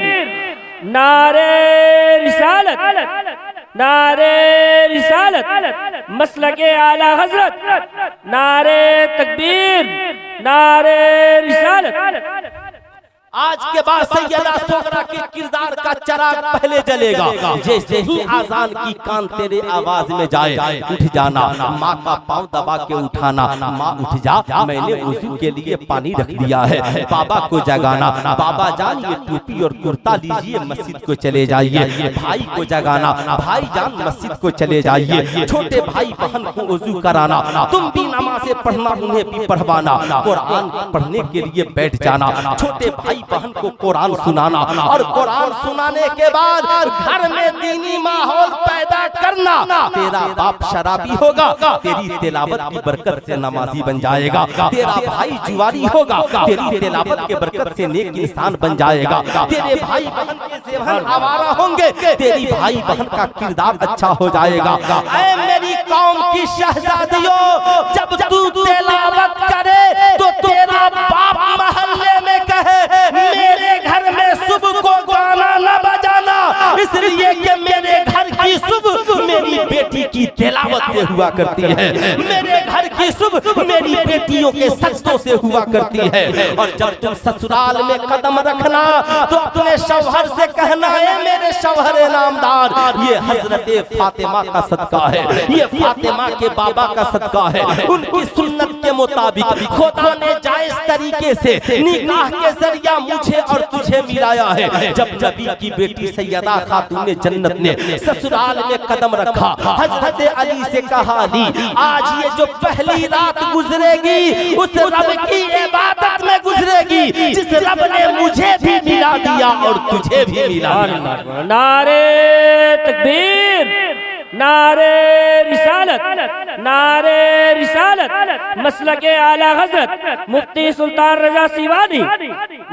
नारे रिसालत, नारे रिसालत, मसलके आला हजरत, नारे तकबीर, नारे रिसालत। आज के बाद सैयदा सुगरा के किरदार का चिराग पहले जलेगा। जैसे ही आजान की कान तेरे आवाज में जाए, उठ जाना, माँ का पांव दबा के उठाना, माँ उठ जा, मैंने वुज़ू के लिए पानी रख दिया है। बाबा को जगाना, बाबा जान ये टोपी और कुर्ता लीजिए, मस्जिद को चले जाइए। भाई को जगाना, भाई जान मस्जिद को चले जाइए। छोटे भाई बहन को वुज़ू कराना, तुम भी नमाज़ें पढ़ना, उन्हें भी पढ़वाना, कुरान पढ़ने के लिए बैठ जाना। छोटे भाई बहन को कुरान सुनाना और कुरान सुनाने के बाद घर में दीनी माहौल पैदा करना। तेरा बाप शराबी होगा, तेरी तिलावत की बरकत से नमाजी बन जाएगा। तेरा भाई जुआरी होगा, तेरी तिलावत के बरकत से नेक इंसान बन जाएगा। तेरे भाई बहन के ज़ेहन आवारा होंगे, तेरी भाई बहन का किरदार अच्छा हो जाएगा। ऐ मेरी कौम की शहजादियों, जब तू तिलावत करे तो तेरा बाप मोहल्ले में कहे मेरे घर में सुबह को गाना न बजाना, इसलिए कि मेरे घर की सुबह मेरी बेटी की तिलावत से हुआ करती है, मेरे घर की सुबह मेरी बेटियों के सजदों से हुआ करती है। और जब तुम ससुराल में कदम रखना तो अपने शौहर से कहना है मेरे शौहर नामदार, ये हजरत फातिमा का सदका है, ये फातिमा के बाबा का सदका है। उनकी सुन्नत के मुताबिक खुदा ने जायज तरीके से निकाह के जरिया मुझे और तुझे मिलाया है। जब नबी की बेटी सैयदा खातून जन्नत ने ससुराल में कदम रखा, हजरत अली से कहा, अली आज ये जो पहली रात गुजरेगी उस रब की इबादत में गुजरेगी जिस रब ने मुझे भी मिला दिया और तुझे भी मिला दिया। नारे तकबीर, नारे रिसालत, नारे रिसालत, मसलके आला हजरत मुफ्ती सुल्तान रजा सिवानी,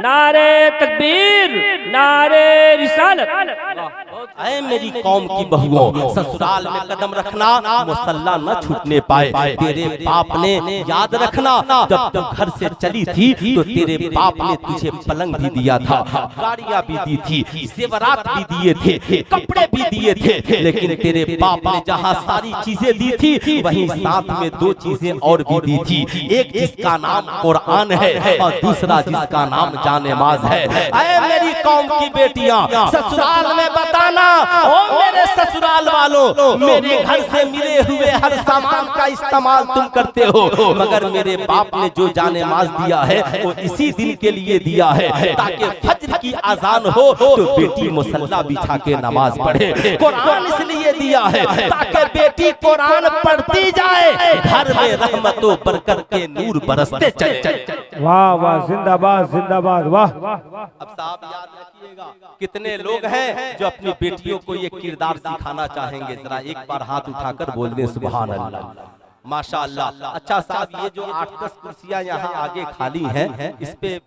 नारे तकबीर, नारे रिसालत। ऐ मेरी कौम की बहुओं, ससुराल में कदम रखना, मुसल्ला न छूटने पाए। तेरे बाप ने याद रखना, जब तू घर से चली थी तो तेरे बाप ने तुझे पलंग भी दिया था, गाड़ियां भी दी थी, जेवरात भी दिए थे, कपड़े भी दिए थे, लेकिन तेरे बाप ने जहाँ सारी चीजें दी थी वहीं साथ में दो चीजें और भी दी थी, एक जिसका नाम कुरान है और दूसरा जिसका नाम जानेमाज है। ऐ मेरी कौम की बेटियां, ससुराल में बताना, ओ मेरे ससुराल वालों, मेरे घर से मिले हुए हर सामान का इस्तेमाल तुम करते हो, मगर मेरे बाप ने जो जानेमाज दिया है वो इसी दिन के लिए दिया है ताकि फज्र की अजान हो तो बेटी मुसल्ला बिछा के नमाज पढ़े। कुरान इसलिए दिया है ताकि बेटी कुरान पढ़ती जाए, घर में रहमतों बरकत के नूर बरसते चले। वाह वाह, जिंदाबाद जिंदाबाद, वाह। अब साहब याद रखिएगा, कितने लोग हैं जो अपनी बेटियों को ये किरदार सिखाना चाहेंगे? जरा एक बार हाथ उठाकर बोल दें सुभान अल्लाह, माशाअल्लाह। अच्छा साहब, ये जो 8-10 कुर्सियां यहाँ आगे खाली हैं, इस पे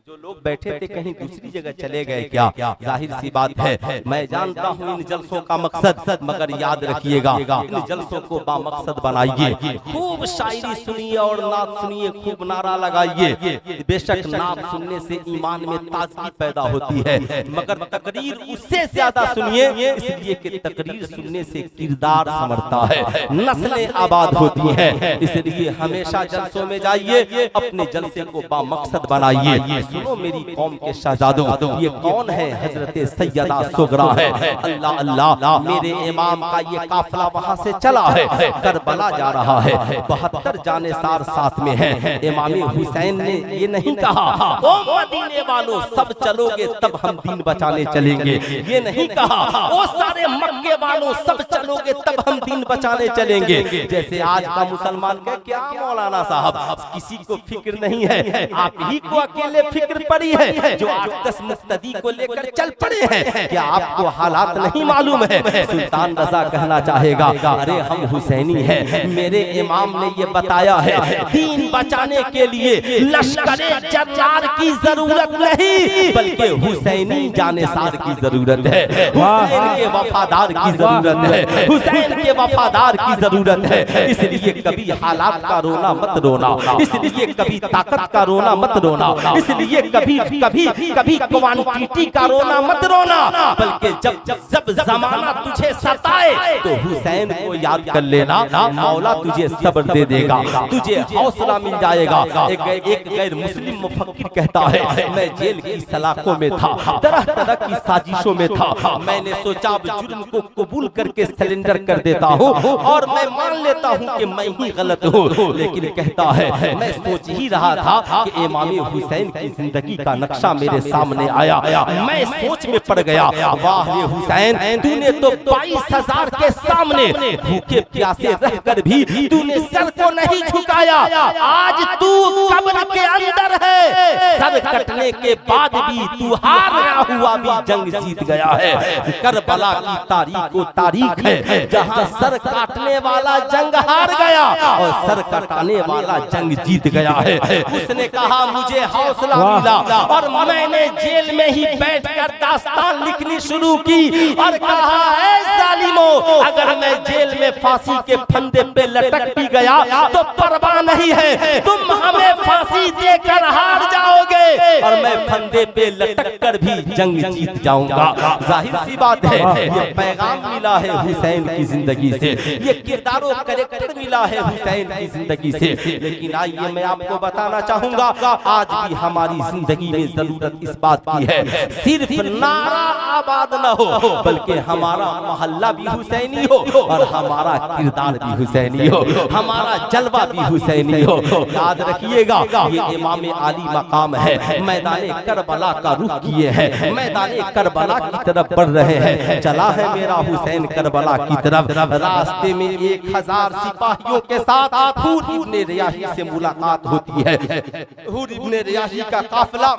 जो लोग बैठे थे कहीं दूसरी जगह चले गए क्या? जाहिर सी बात है, मैं जानता हूँ इन जलसों का मकसद, मगर याद रखिएगा इन जलसों को बामकसद बनाइए। खूब शायरी सुनिए और नात सुनिए, खूब नारा लगाइए। बेशक नात सुनने से ईमान में ताजगी पैदा होती है, मगर तकरीर उससे ज्यादा सुनिए, इसलिए कि तकरीर सुनने से किरदार संवरता है, नस्लें आबाद होती है। इसलिए हमेशा जलसों में जाइए, अपने जलसे को बामकसद बनाइए। सुनो मेरी कौम के शहजादों, ये कौन है? हजरत सैयदा सुगरा है। अल्लाह अल्लाह, मेरे इमाम का ये काफिला वहाँ से चला है, करबला जा रहा है, 72 जानेसार साथ में है। इमाम हुसैन ने ये नहीं कहा ओ मदीने वालों सब चलोगे तब हम दीन बचाने चलेंगे, ये नहीं कहा ओ सारे मक्के वालों सब चलोगे तब हम दीन बचाने चलेंगे। जैसे आज का मुसलमान का क्या मौलाना साहब, किसी को फिक्र नहीं है, आप ही को अकेले फिक्र फिक्र पड़ी है, जो 8-10 मुक्तदी को लेकर चल पड़े हैं। क्या आपको हालात नहीं मालूम है? सुल्तान रजा कहना चाहेगा, अरे हम हुसैनी हैं, मेरे इमाम ने ये बताया है, दीन बचाने के लिए लश्करे जर्रार की जरूरत नहीं, बल्कि हुसैनी जानेसार की जरूरत है, हुसैन के वफादार की जरूरत है, हुसैन के वफादार की जरूरत है। इसलिए कभी हालात का रोना मत रोना, इसलिए कभी ताकत का रोना मत रोना, इसलिए कभी कभी कभी क्वांटिटी का रोना मत रोना, बल्कि जब जब जमाना तुझे सताए तो हुसैन को याद कर लेना, मौला तुझे सब्र दे देगा, तुझे हौसला मिल जाएगा। एक गैर मुस्लिम मुफक्किर कहता है, मैं जेल की सलाखों में था, तरह तरह की साजिशों में था, मैंने सोचा अब जुर्म को कबूल करके सरेंडर कर देता हूँ और मैं मान लेता हूँ कि मैं ही गलत हूँ। लेकिन कहता है, मैं सोच ही रहा था कि इमाम हुसैन की जिंदगी का नक्शा मेरे सामने आया, मैं सोच में पड़ गया, वाह रे हुसैन, तूने तो 22,000 के सामने भूखे प्यासे रहकर भी तूने सर को नहीं झुकाया। आज तू कब्र के अंदर है, सर कटने के बाद भी तू हार गया हुआ भी जंग जीत गया है। करबला की तारीख को तारीख है जहां सर काटने वाला जंग हार गया और सर कटाने वाला जंग जीत गया है। उसने कहा, मुझे हौसला मिला और मैंने जेल में ही बैठकर दास्तान लिखनी शुरू की और कहा, है जालिमों, अगर मैं जेल में फांसी के फंदे पे लटक भी गया तो परवाह नहीं है, तुम हमें फांसी देकर हार जाओगे और मैं फंदे पे लटक कर भी जंग जीत जाऊंगा। जाहिर सी बात है, ये पैगाम मिला है हुसैन की जिंदगी से, ये किरदारों कैरेक्टर मिला है हुसैन की जिंदगी से। लेकिन आइए मैं आपको बताना चाहूंगा, आज भी हमारी जिंदगी में जरूरत इस बात की है, सिर्फ नारा आबाद न हो, बल्कि हमारा मोहल्ला भी हुसैनी हो और हमारा किरदार भी हुसैनी हो, हमारा जलवा भी हुसैनी हो। याद रखिएगा, ये इमाम आली मकाम है, मैदान करबला का रुख किए हैं, मैदान करबला की तरफ बढ़ रहे हैं। चला है मेरा हुसैन करबला की तरफ, रास्ते में 1000 सिपाहियों के साथ हुर इब्ने रियाही से मुलाकात होती है। हुर इब्ने रियाही का काफिला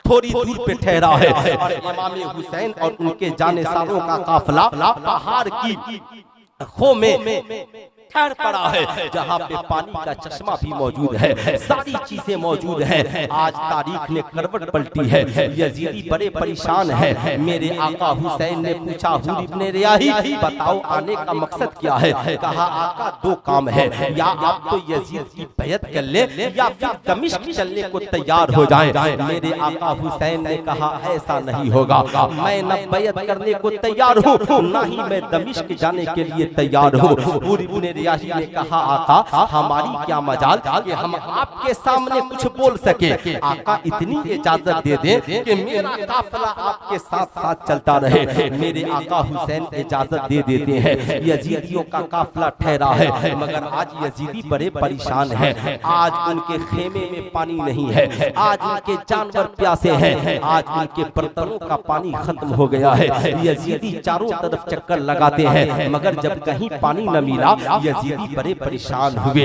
थोड़ी दूर पे ठहरा है और इमाम हुसैन और उनके जानेसारों का काफिला पहाड़ की खो में ठहर पड़ा है, जहाँ पे पानी का चश्मा भी मौजूद है, सारी चीजें मौजूद हैं। आज तारीख ने करवट पलटी है, यजीदी बड़े परेशान है। मेरे आका हुसैन ने पूछा, हुर इब्ने रियाही, बताओ आने का मकसद क्या है? कहा, आका 2 काम है, या आप तो यजीद की बैत कर ले या फिर दमिश्क चलने को तैयार हो जाएं। मेरे आका हुसैन ने कहा, ऐसा नहीं होगा, मैं न बैत करने को तैयार हूँ, न ही मैं दमिश्क जाने के लिए तैयार हूँ। हुर इब्ने रियाही ने कहा, आका हमारी क्या मजाल कि हम आपके सामने कुछ बोल सके, आका इतनी इजाजत दे दे कि मेरा काफिला आपके साथ साथ चलता रहे। मेरे आका हुसैन इजाजत दे देते हैं, यजीदियों का काफिला ठहरा है, मगर आज यजीदी बड़े परेशान हैं। आज उनके खेमे में पानी नहीं है, आज उनके जानवर प्यासे हैं, आज उनके बर्तनों का पानी खत्म हो गया है। यजीदी चारों तरफ चक्कर लगाते हैं, मगर जब कहीं पानी न मिला, यजीदी बड़े परेशान हुए।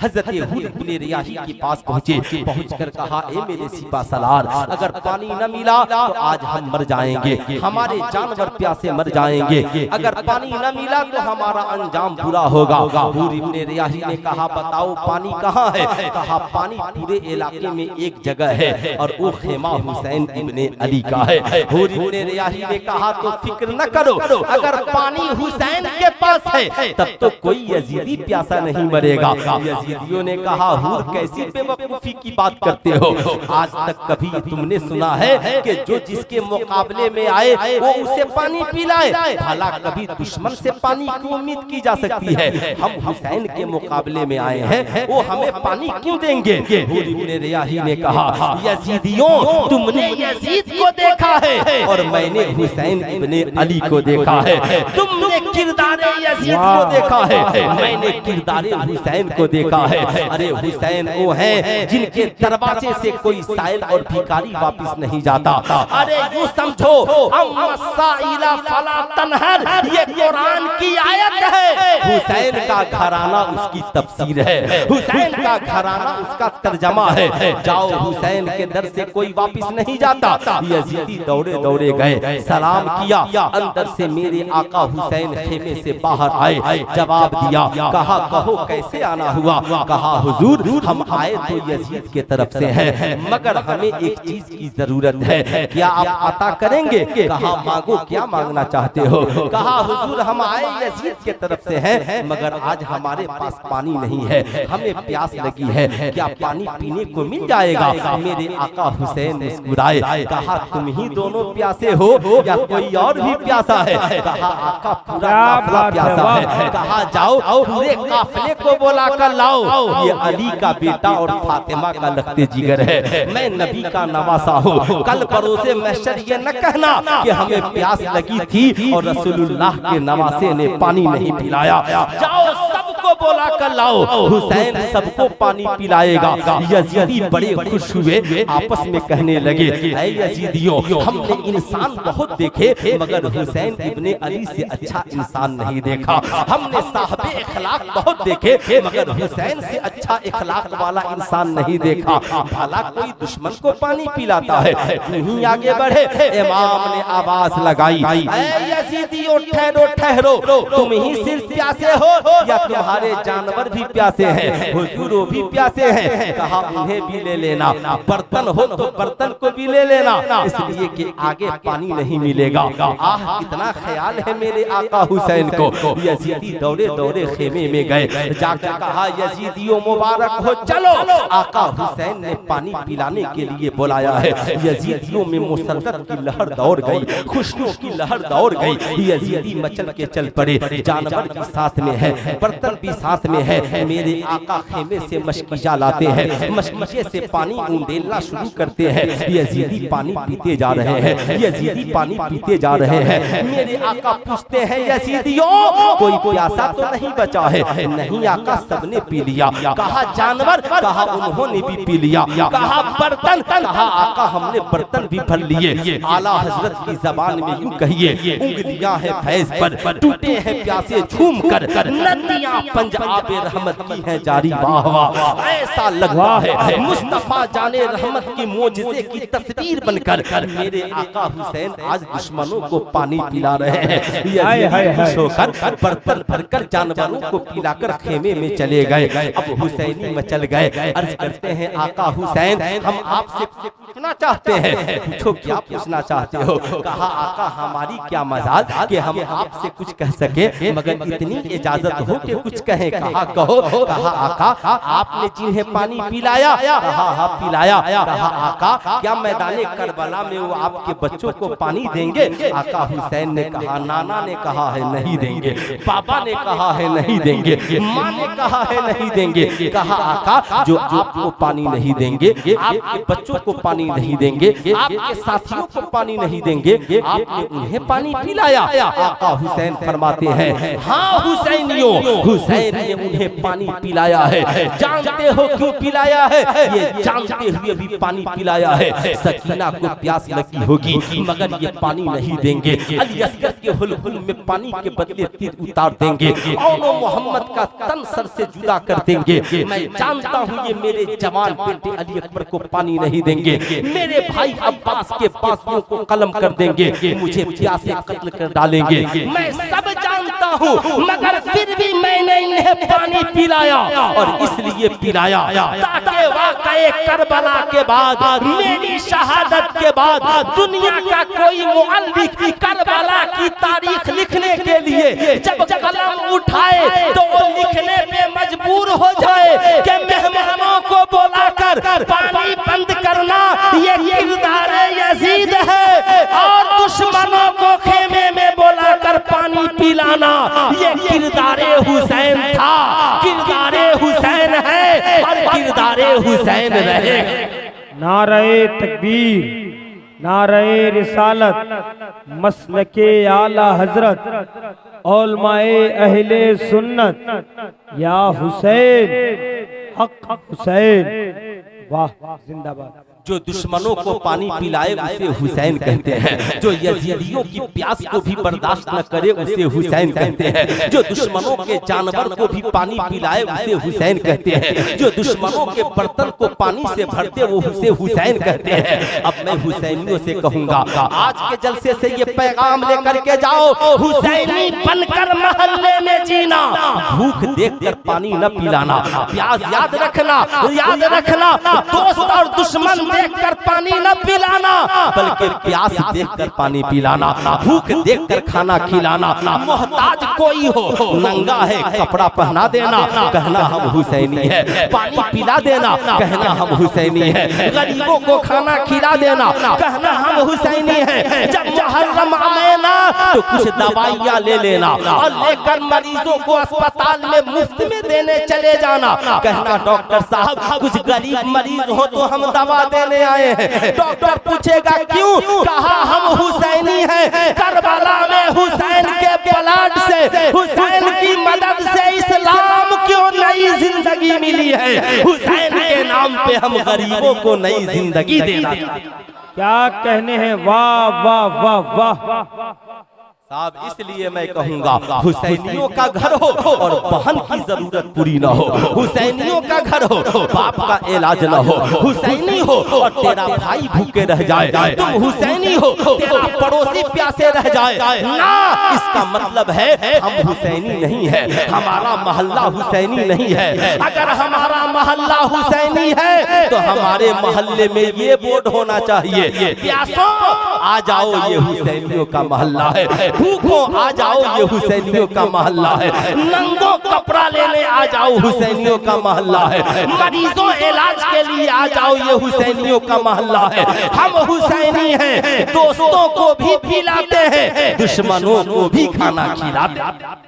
हजरत हुर इब्ने रियाही के पास पहुंचे, पहुंचकर कहा, ए मेरे सिपा सलार, अगर पानी न मिला तो आज हम मर जाएंगे, हमारे जानवर प्यासे मर जाएंगे, अगर पानी न मिला तो हमारा अंजाम बुरा होगा। हुर इब्ने रियाही ने कहा, बताओ पानी कहाँ है? कहा, पानी पूरे इलाके में एक जगह है और वो खेमा हुसैन इब्ने अली का है। हुर इब्ने रियाही ने कहा, तो फिक्र न करो, अगर पानी हुसैन के पास है तब तो कोई यजीदी प्यासा नहीं मरेगा। यजीदियों ने कहा, हुर कैसी बेवकूफी की बात करते हो, आज तक कभी तुमने सुना है कि जो जिसके मुकाबले में आए वो उसे पानी पिलाए? भला कभी दुश्मन से पानी की उम्मीद की जा सकती है? हम हुसैन के मुकाबले में आए हैं, वो हमें पानी क्यों देंगे? हुर इब्ने रियाही ने कहा, यजीदियों, तुमने यजीद को देखा है और मैंने हुसैन इब्ने अली को देखा है, तुमने किरदार यजीद को देखा है है, मैंने किरदारे हुसैन को देखा है। अरे हुसैन वो हैं जिनके दरवाजे से कोई साइल और भिखारी वापस नहीं जाता। अरे यूं समझो अम्मसाइला फला तनहर, ये कुरान की आयत है। हुसैन का घराना उसकी तफसीर है, हुसैन का घराना उसका तर्जमा है। जाओ हुसैन के दर से कोई वापस नहीं जाता। यजीदी दौड़े दौड़े गए, सलाम किया, अंदर से मेरे आका हुसैन खेमे से बाहर आए, जवाब दिया, कहा कहो कैसे आना हुआ? कहा हुजूर हम आए तो यजीद के तरफ से हैं, मगर हमें एक चीज की जरूरत है, क्या आप अता करेंगे? कहा मांगो, क्या मांगना चाहते हो? कहा हुजूर हम आए यजीद के तरफ से हैं, मगर आज हमारे पास पानी नहीं है, हमें प्यास लगी है, क्या पानी पीने को मिल जाएगा? मेरे आका हुसैन मुस्कुराए, कहा तुम ही दोनों प्यासे हो या कोई और भी प्यासा है? कहा आका पूरा काफिला प्यासा है। कहा जाओ पूरे काफिले को बुला कर लाओ, ये अली का बेटा और फातिमा का लखते जिगर है, मैं नबी का नवासा हूँ। कल परोसे महशर ये न कहना कि हमें प्यास लगी थी और रसूलुल्लाह के नवासे ने पानी नहीं पिलाया। जाओ सबको बुला कर लाओ, हुसैन सबको पानी पिलाएगा। यजीदी बड़े खुश हुए, आपस में कहने लगे, ऐ यजीदियों हमने इंसान बहुत देखे मगर हुसैन इब्ने अली से अच्छा इंसान नहीं देखा। हमने साहबे इखलाक बहुत देखे मगर हुसैन से अच्छा इखलाक वाला इंसान नहीं देखा। भला कोई दुश्मन को पानी पिलाता है? नहीं आगे बढ़े, इमाम ने आवाज लगाई, ऐ यजीदियों ठहरो ठहरो, तुम ही सिर्फ प्यासे हो या तुम्हारे जानवर भी प्यासे हैं? हुजूर वो भी प्यासे हैं। कहा उन्हें भी ले लेना, बर्तन हो तो बर्तन को भी ले लेना, इसलिए कि आगे पानी नहीं मिलेगा। आह कितना ख्याल है मेरे आका हुसैन को। यजीदी दौड़े दौड़े खेमे में गए, जाकर कहा यजीदियों मुबारक हो, चलो आका हुसैन ने पानी पिलाने के लिए बुलाया है। यजीदियों में मुसल्लत की लहर दौड़ गई, खुशियों की लहर दौड़ गई। यजीदी मचल के चल पड़े, जानवर भी साथ में है, बर्तन भी साथ में है। मेरे आका खेमे से मशकीजा लाते हैं, मशकीजे से पानी उंडेलना शुरू करते हैं। यजीदी पानी पीते जा रहे हैं, यजीदी पानी पीते जा रहे हैं। मेरे आका पूछते हैं यजीदियों कोई प्यासा तो नहीं बचा है? नहीं आका सबने पी लिया। कहा जानवर? कहा उन्होंने भी पी लिया। कहा बर्तन? कहा आका हमने बर्तन भी भर लिए। आला हजरत की जबान में यूं कहिए, उंगलियां हैं फैज पर, टूटे हैं प्यासे झूम कर, नदियां पंजाब रहमत की हैं जारी। वाह वाह, ऐसा लगता है मुस्तफा जाने रहमत की मोजिज़े की तस्वीर बनकर मेरे आका हुसैन आज दुश्मनों को पानी पिला रहे हैं। खुश होकर बर्तन भरकर जानवरों को पिलाकर खेमे में चले गए। अब हुसैनी मचल गए, अर्ज करते हैं आका हुसैन हम आपसे पूछना चाहते हैं। पूछो क्या पूछना चाहते हो? कहा आका हमारी क्या मजाल कि हम आपसे कुछ कह सके, मगर इतनी इजाजत हो कि कुछ कहें। कहा कहो। कहा आका आपने जिन्हें पानी पिलाया? कहा हाँ पिलाया। कहा आका क्या मैदाने करबला में वो आपके बच्चों को पानी देंगे? आका हुसैन ने कहा, नाना ने कहा है नहीं देंगे, पापा ने कहा है नहीं देंगे, माँ ने कहा है नहीं देंगे। कहा आका जो आपको पानी नहीं देंगे, आपके बच्चों को पानी नहीं देंगे, आपके साथियों को पानी नहीं देंगे, आपने उन्हें पानी पिलाया? आका हुसैन फरमाते हैं हाँ हुसैनियों, हुसैन ने उन्हें पानी पिलाया है। जानते हो क्यों पिलाया है? ये जानते हुए भी पानी पिलाया है। सकीना को प्यास लगी होगी मगर ये पानी नहीं देंगे। अली असगर के हुलहुल में पानी के बदले तीर उतार देंगे और मोहम्मद का तन सर से जुदा कर देंगे। मैं जानता हूँ ये मेरे जवान बेटे अली अकबर को पानी नहीं देंगे, मेरे भाई अब्बास के बाजुओं को कलम कर देंगे, मुझे प्यासे कत्ल कर डालेंगे। मैं सब जानता हूँ मगर फिर भी मैंने इन्हें पानी पिलाया, और इसलिए पिलाया ताकि वाक़ये करबला के बाद, मेरी शहादत के बाद दुनिया का कोई मुअल्लिफ करबला की तारीख लिखने के लिए जब कलम उठाए तो वो लिखने पे मजबूर हो जाए कि मेहमानों को बुलाकर पानी बंद करना ये किरदार यजीद है, और दुश्मनों को खेमे में बुलाकर पानी पिलाना ये किरदारे हुसैन था। किरदारे हुसैन है और किरदारे हुसैन रहे। नारे तकबीर, नारे रिसालत, मसलके आला हजरत औलमाए अहले सुन्नत या हुसैन हक हुसैन। वाह जिंदाबाद। जो दुश्मनों को पानी पिलाए उसे हुसैन कहते हैं, जो यजीदियों की प्यास को भी बर्दाश्त न करे उसे हुसैन कहते हैं, जो दुश्मनों के जानवर को भी पानी पिलाए उसे हुसैन कहते हैं, जो दुश्मनों के बर्तन को पानी से भरते वो उसे हुसैन कहते हैं। अब मैं हुसैनियों से कहूंगा, आज के जलसे से ये पैगाम लेकर के जाओ, हुसैनी बनकर मोहल्ले में जीना, भूख देखकर पानी न पिलाना, प्यास याद रखना, दोस्त और दुश्मन देखकर पानी न पिलाना, बल्कि प्यास देखकर पानी पिलाना, भूख देखकर खाना खिलाना, मोहताज कोई हो नंगा है कपड़ा पहना देना, कहना हम हुसैनी है, पानी पिला देना, कहना हम हुसैनी है, गरीबों को खाना खिला देना, कहना हम हुसैनी है। जब मुहर्रम आए ना तो कुछ दवाइयाँ ले लेना और लेकर मरीजों को अस्पताल में मुफ्त में देने चले जाना, कहना डॉक्टर साहब कुछ गरीब मरीज हो तो हम दवा देने आए हैं। डॉक्टर पूछेगा क्यों, कहा हम हुसैनी हैं, करबला में हुसैन के ब्लड से, हुसैन की मदद से इस्लाम क्यों नई जिंदगी मिली है, हुसैन के नाम पे हम गरीबों को नई जिंदगी देना। क्या कहने हैं, वाह वाह वाह वाह साहब। इसलिए मैं कहूंगा हुसैनियों का घर हो और बहन की जरूरत पूरी ना हो, हुसैनियों का घर हो बाप का इलाज ना हो, हुसैनी हो और तेरा भाई भूखे रह जाए, तुम हुसैनी हो तेरा पड़ोसी प्यासे रह जाए ना, इसका मतलब है हम हुसैनी नहीं है, हमारा मोहल्ला हुसैनी नहीं है। अगर हमारा मोहल्ला हुसैनी है तो हमारे मोहल्ले में ये बोर्ड होना चाहिए, प्यासों आ जाओ ये हुसैनियों का मोहल्ला है, भूखों आ जाओ ये हुसैनियों का मोहल्ला है, नंगों कपड़ा लेने आ जाओ हुसैनियों का मोहल्ला है, मरीजों इलाज के लिए आ जाओ ये हुसैनियों का मोहल्ला है। हम हुसैनी हैं, दोस्तों को भी पिलाते हैं, दुश्मनों को भी खाना खिलाते हैं।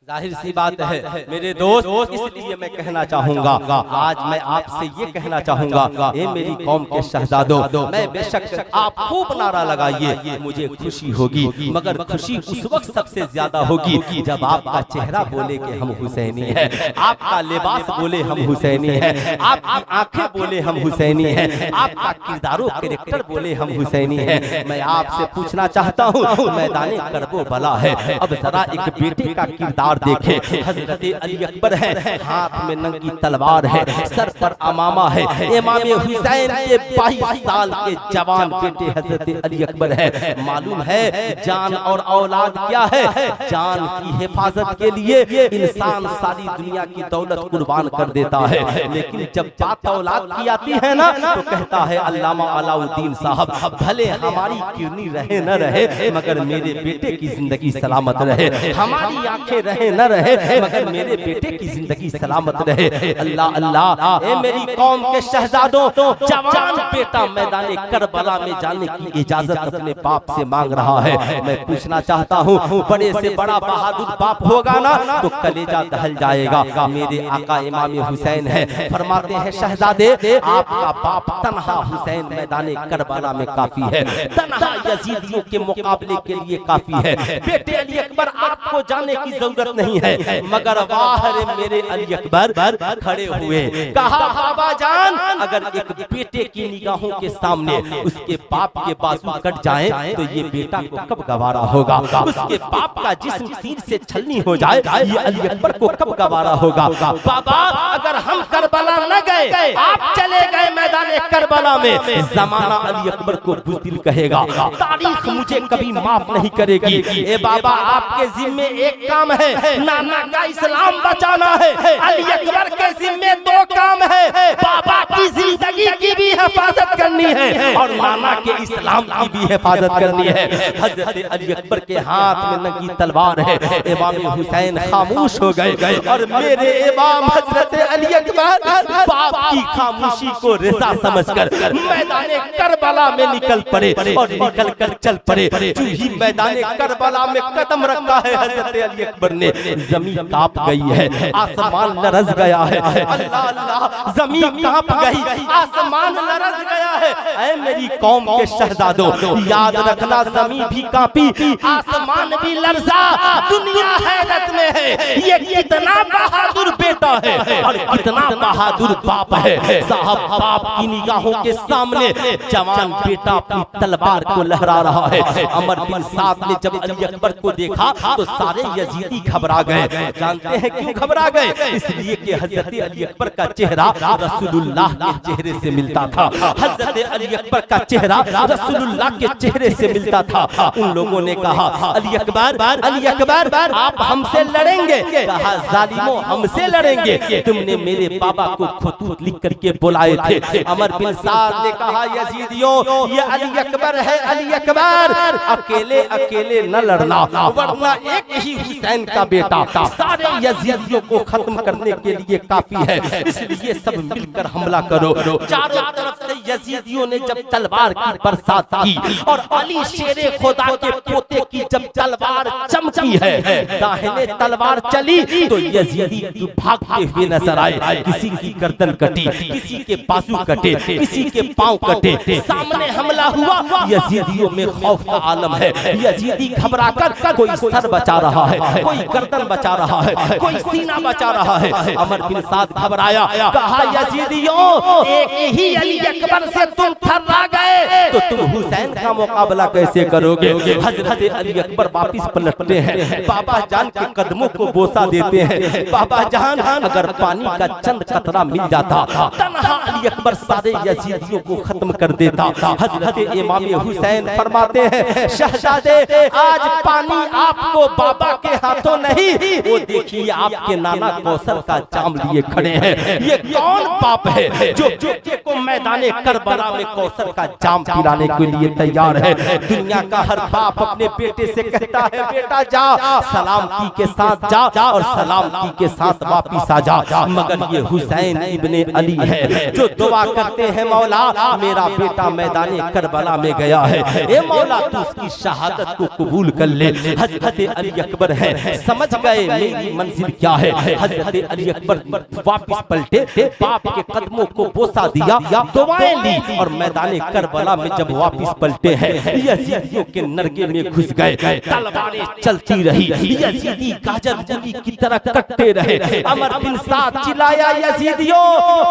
जाहिर सी बात है मेरे दोस्त, इसलिए मैं कहना चाहूंगा, आज मैं आपसे ये कहना चाहूंगा, ए मेरी कौम के शहजादों, मैं बेशक आप खूब नारा लगाइए, मुझे खुशी होगी, मगर खुशी उस वक्त सबसे ज्यादा होगी जब आपका चेहरा बोले कि हम हुसैनी हैं, आपका लिबास बोले हम हुसैनी हैं, आपकी आंखें बोले हम हुसैनी हैं, आपका किरदारो कैरेक्टर बोले हम हुसैनी हैं। मैं आपसे पूछना चाहता हूँ, मैदाने करबो बला है, अब जरा एक बेटे का किरदार देखे, हजरत अली अकबर है, हाथ में नंगी तलवार है, सर पर अमामा है, इमाम हुसैन के 22 साल के जवान बेटे हजरत अली अकबर है। मालूम है जान और औलाद क्या है, जान की हिफाजत के लिए इंसान सारी दुनिया की दौलत कुर्बान कर देता है, लेकिन जब बात औलाद की आती है ना तो कहता है अल्लामा अलाउद्दीन साहब, भले हमारी किरनी रहे न रहे मगर मेरे बेटे की जिंदगी सलामत रहे, हमारी आंखें रहे न रहे मगर मेरे बेटे की जिंदगी सलामत रहे। अल्लाह अल्लाह, ए मेरी कौम के शहजादों, जवान बेटा मैदाने करबला में जाने की इजाजत अपने बाप से मांग रहा है। मैं पूछना चाहता हूँ, बड़े से बड़ा बहादुर बाप होगा ना तो कलेजा दहल जाएगा। मेरे आका इमाम हुसैन है, फरमाते हैं शहजादे आपका बाप तन्हा हुसैन मैदाने करबला में काफी है, तन्हा यजीदियों के मुकाबले के लिए काफी है। बेटे अली अकबर आपको जाने की जरूरत नहीं है, मगर वाह रे मेरे अली अकबर खड़े हुए, कहा बाबा जान अगर एक बेटे की निगाहों के सामने उसके बाप के बाजू कट जाएं तो ये बेटा को कब गवारा होगा, उसके बाप का जिस्म तीर से छलनी हो जाए ये अली अकबर को कब गवारा होगा। बाबा अगर हम करबला न गए, आप चले गए मैदान करबला में, जमाना अली अकबर को बुज़दिल कहेगा, तारीख मुझे कभी माफ नहीं करेगी। ए बाबा आप आपके जिम्मे एक काम है, नाना का इस्लाम बचाना है। अली अकबर के जिम्मे दो काम है, बाबा की जिंदगी की भी हिफाजत करनी है और नाना के इस्लाम की भी हिफाजत करनी है। हजरत अली अकबर के हाथ में नंगी तलवार है। इमाम हुसैन खामोश हो गए और मेरे इमाम हजरत अली अकबर बाप की खामोशी को रिजा समझकर मैदाने करबला में निकल पड़े और निकल कर चल पड़े। जो ही मैदाने करबला में कदम रखा है हजरत अली अकबर ने, जमीन कांप गई है, आसमान लरज गया है। अल्लाह अल्लाह, जमीन कांप गई, आसमान लरज गया है। ऐ मेरी कौम के शहजादों, याद रखना जमीन भी कांपी, आसमान भी लरजा, दुनिया हैरत में है। ये कितना बहादुर बेटा है और कितना बहादुर बाप है। साहब बाप की निगाहों के सामने जवान बेटा अपनी तलवार को लहरा रहा है। अमर बिन साद ने जब अली अकबर को देखा तो सारे यजीदी घबरा गए। जानते हैं क्यों घबरा गए? इसलिए कि हजरत अली अकबर का चेहरा रसूलुल्लाह के चेहरे से मिलता था। हजरत अली अकबर का चेहरा रसूलुल्लाह के चेहरे से मिलता था। उन लोगों ने कहा अली अकबर आप हमसे लड़ेंगे? कहा जालिमों हमसे लड़ेंगे? तुमने मेरे बाबा को खतूत लिख करके बुलाए थे। अमर बिन साद ने कहा यजीदियों ये अली अकबर है, अली अकबर अकेले अकेले न लड़ना, वरना एक ही हुसैन का बेटा सारे यजीदियों को खत्म करने के लिए काफी है। इसलिए सब मिलकर हमला करो। चारों तरफ से यजीदियों ने जब तलवार की बरसात की और अली शेरे खुदा के पोते की जब तलवार चमकी है, दाहिने तलवार चली तो यजीदी भागते हुए नजर आए। किसी की गर्दन कटी, किसी के बाजू कटे, किसी के पांव कटे। सामने हमला हुआ, यजीदियों में खौफ का आलम है। यजीदी घबराकर कोई सर बचा रहा है, कोई गर्दन बचा रहा है, कोई सीना बचा रहा है। अमर बिन साद घबराया, कहा यजीदियों एक ही अली अकबर से तुम थर्रा गए तो तुम हुसैन का मुकाबला कैसे करोगे? हजरत अली अकबर वापिस पलटते हैं, बाबा जान के कदमों को बोसा देते हैं। बाबा जान अगर पानी का चंद कतरा मिल जाता, तन्हा अली अकबर सारे यजीदियों को खत्म कर देता। हजरत इमाम हुसैन फरमाते हैं शहजादे आज पानी आपको बाबा के हाथों नहीं, वो देखिए आपके नाना कौसर का जाम लिए खड़े हैं। ये कौन बाप है जो बेटे को मैदाने करबला में कौसर का जाम पिलाने के लिए तैयार है? दुनिया का हर बाप अपने बेटे से कहता है बेटा जा, सलामती के साथ जा और सलामती के साथ वापिस आ जा। मगर ये हुसैन इब्ने अली है जो दुआ करते हैं मौला मेरा बेटा मैदाने करबला में गया है, ए मौला तू उसकी शहादत को कबूल कर ले। हजरत अली अकबर है, समझ गए मेरी मंजिल क्या है। हजरत अली अकबर वापिस पलटे, बाप के कदमों को बोसा दिया, दुआएं ली और मैदाने करबला में जब वापिस पलटे हैं यजीदियों के नरगे में घुस गए। तलवारें चलती रही, यजीदी गाजर मूली की तरह कटते रहे। अमर बिन साद चिल्लाया यजीदियों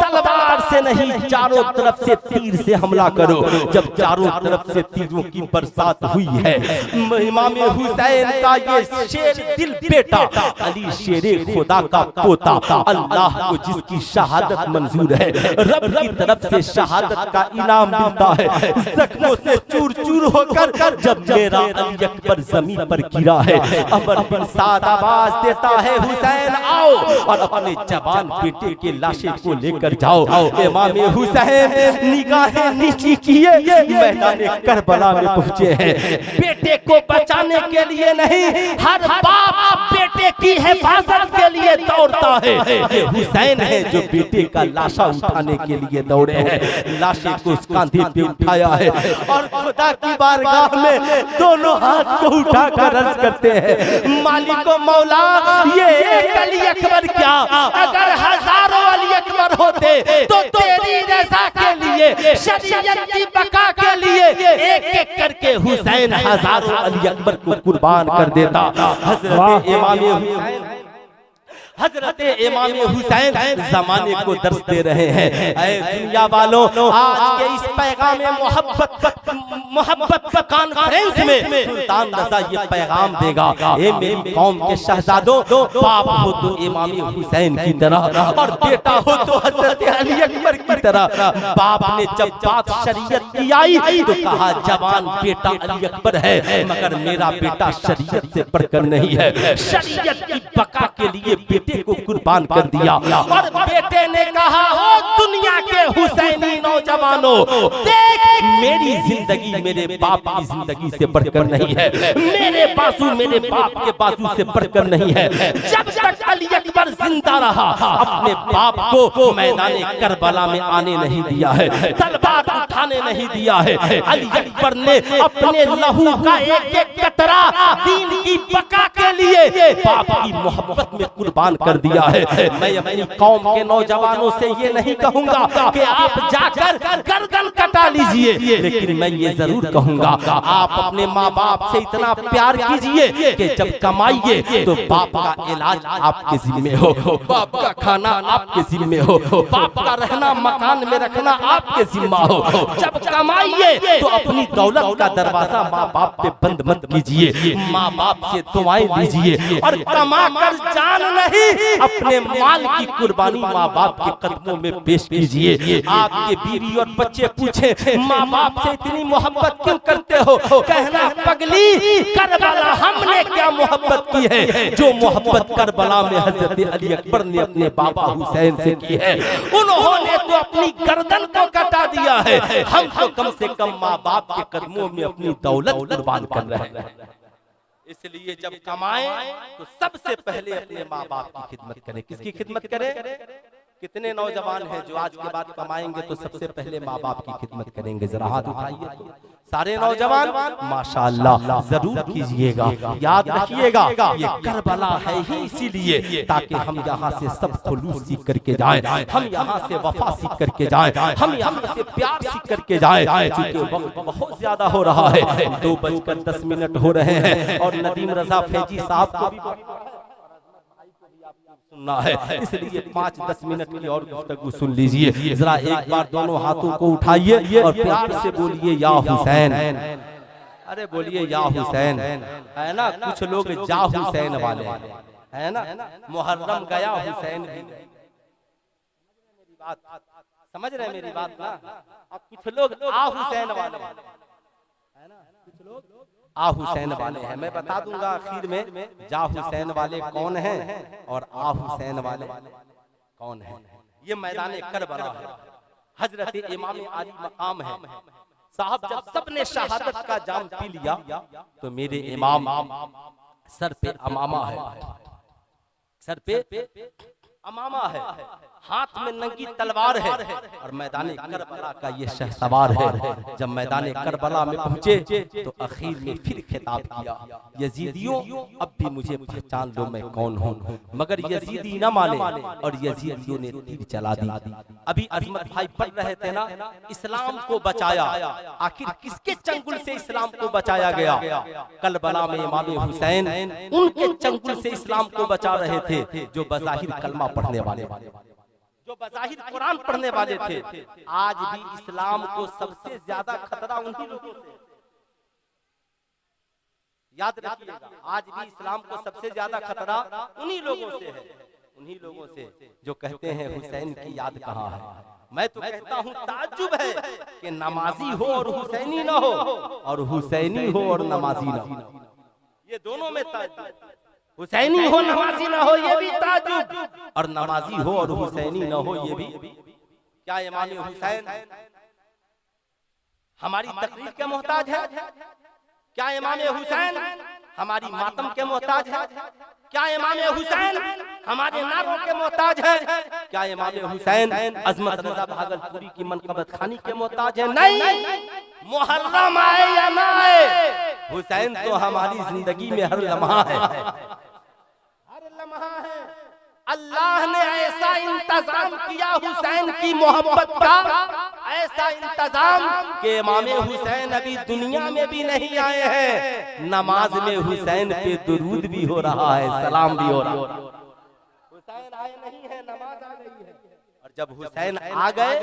तलवार से नहीं चारों तरफ से तीर से हमला करो। जब चारों तरफ से तीरों की बरसात हुई है, इमाम हुसैन का ये शेर दिल बेटा अली शेरे खुदा का पोता, अल्लाह को जिसकी शहादत मंजूर है, रब की तरफ से शहादत का इनाम मिलता है। जख्मों से चूर चूर होकर जब मेरा अली अकबर जमीन पर गिरा है, अमर बिन साद आवाज देता है हुसैन आओ और अपने जवान बेटे के लाशे को लेकर जाओ। इमाम हुसैन निगाहें नीची किए मैदाने करबला में पहुंचे हैं। बेटे को बचाने के लिए नहीं, हर बाप बेटे की हिफाजत के लिए दौड़ता है। ये हुसैन है जो बेटे का लाशा उठाने के लिए दौड़े हैं। लाशे को उस कांधे पे उठाया है और खुदा की बारगाह में दोनों हाथ को उठाकर अर्ज करते हैं मालिको मौला ये एक अली अकबर क्या, अगर हजारों अली अकबर होते तो तेरी रज़ा के लिए, शरीयत की बका के लिए एक एक करके हुसैन हजारों अली अकबर को कुर्बान कर देता। हजरत इमाम हुसैन हजरत इमाम हुसैन जमाने को दर्श दे रहे हैं। ऐ दुनिया वालों, आज के इस पैगाम मोहब्बत कॉन्फ्रेंस में सुल्तान रज़ा ये पैगाम देगा, ए मेरी कौम के शहजादों, बाप हो तो इमाम हुसैन की तरह और बेटा हो तो हजरत अली अकबर की तरह। बाप ने जब बात शरीयत की आई तो कहा जवान बेटा अली अकबर है, मगर मेरा बेटा शरीयत से बढ़कर नहीं है। शरीयत की बका के लिए बेटे को कुर्बान कर दिया और बेटे ने कहा, ओ दुनिया के हुसैनी नौजवानों, देख मेरी जिंदगी मेरे बाप की जिंदगी से बढ़कर नहीं है, मेरे बाजू मेरे बाप के बाजू से बढ़कर नहीं है। जब तक अली अकबर जिंदा रहा अपने बाप को मैदान करबला में आने नहीं दिया है, तलवार उठाने नहीं दिया है। अली अकबर ने अपने लहू का एक एक कतरा दीन की बका के लिए बाप की मोहब्बत में कुर्बान कर दिया है। मैं अपनी कौम के नौजवानों से ये नहीं कहूंगा कि आप जाकर गर्दन कटा लीजिए, लेकिन मैं ये जरूर कहूंगा आप अपने माँ बाप से इतना प्यार कीजिए कि जब कमाइए तो बाप का इलाज आपके जिम्मे हो, बाप का खाना आपके जिम्मे हो, बाप का रहना मकान में रखना आपके जिम्मा हो। जब कमाइए तो अपनी दौलत का दरवाजा माँ बाप पे बंद मत कीजिए, माँ बाप से दुआएं लीजिए और कमा कर जान नहीं अपने माल की कुर्बानी माँ बाप के कदमों में पेश कीजिए। आपके बीवी और बच्चे पूछे माँ बाप से इतनी मोहब्बत क्यों करते हो, कहना पगली करबला हमने क्या मोहब्बत की है जो मोहब्बत करबला में हजरत अली अकबर ने अपने बाबा हुसैन से की है। उन्होंने तो अपनी गर्दन को कटा दिया है, हम तो कम से कम माँ बाप के कदमों में अपनी दौलत कुर्बान कर रहे हैं। इसलिए जब कमाएं तो सबसे पहले अपने माँ बाप की खिदमत करें। किसकी खिदमत करें? कितने नौजवान हैं जो आज के बाद कमाएंगे तो सबसे पहले माँ बाप की खिदमत करेंगे? जरा हाथ उठाइए सारे नौजवान, माशाअल्लाह जरूर कीजिएगा। याद रखिएगा ये करबला है ही इसीलिए ताकि हम यहाँ से सब खुलूस सीख करके जाएं, हम यहाँ से वफा सीख करके जाएं, हम यहाँ से प्यार सीख करके जाएं। क्योंकि वक्त बहुत ज्यादा हो रहा है, 2:10 हो रहे हैं और नदीम रजा फैजी साहब को भी सुनना है, इसलिए 5-10 मिनट की और गुफ्तगू सुन लीजिए। जरा एक बार दोनों हाथों को उठाइए और प्यार से बोलिए या हुसैन। अरे बोलिए या हुसैन, है ना? कुछ लोग जा हुसैन वाले है ना, मुहर्रम गया हुसैन भी। मेरी बात समझ रहे मेरी बात ना? अब कुछ लोग आ हुसैन वाले है ना, कुछ लोग आ हुसैन वाले हैं। मैं बता दूंगा आखिर में जा हुसैन वाले कौन हैं और आ हुसैन वाले कौन हैं। ये मैदान करबला है, हजरत इमाम आली मकाम है साहब। जब सबने शहादत का जाम पी लिया तो मेरे इमाम सर पे अमामा है, सर पे अमामा है, हाथ में नंगी तलवार है और मैदान करबला का ये शहसवार है। जब मैदान करबला में पहुंचे तो आखिर में फिर खिताब किया, यजीदियों अब भी मुझे पहचान लो मैं कौन हूँ। मगर यजीदी न माने और यजीदियों ने तीर चला दी। अभी अजमत भाई पढ़ रहे थे ना, इस्लाम को बचाया, आखिर किसके चंगुल से इस्लाम को बचाया गया? करबला में इमाम हुसैन उनके चंगुल से इस्लाम को बचा रहे थे जो बज़ाहिर कलमा पढ़ने वाले, जो बज़ाहिर कुरान पढ़ने वाले थे। आज भी इस्लाम को सबसे ज्यादा खतरा उन्हीं लोगों से, याद रखिएगा, आज भी इस्लाम को सबसे ज्यादा खतरा उन्हीं लोगों से है, उन्हीं लोगों से जो कहते हैं हुसैन की याद कहाँ है। मैं तो कहता हूँ ताज्जुब है कि नमाजी हो और हुसैनी ना हो, और हुसैनी हो और नमाजी ना हो, ये दोनों में ताज्जुब। हुसैनी हो नमाजी ना हो ये भी ताज्जुब, और नमाजी हो और हुसैनी ना हो ये भी। क्या इमाम हुसैन हमारी तकरीर के मोहताज है? क्या इमाम हुसैन हमारी मातम के मोहताज है? क्या इमाम हुसैन हमारे नारों के मोहताज है? क्या इमाम हुसैन अजमत रजा भागलपुरी की मनकबत खानी के मोहताज है? नहीं। मुहर्रम आए या ना आए, हुसैन तो हमारी जिंदगी में हर लम्हा है, हर लम्हा है। अल्लाह ने ऐसा इंतजाम किया हुसैन की मोहब्बत का, ऐसा इंतजाम कि इमाम हुसैन अभी दुनिया में भी नहीं आए हैं, नमाज में हुसैन पे दुरूद भी हो रहा है, सलाम भी हो रहा है। जब हुसैन आ गए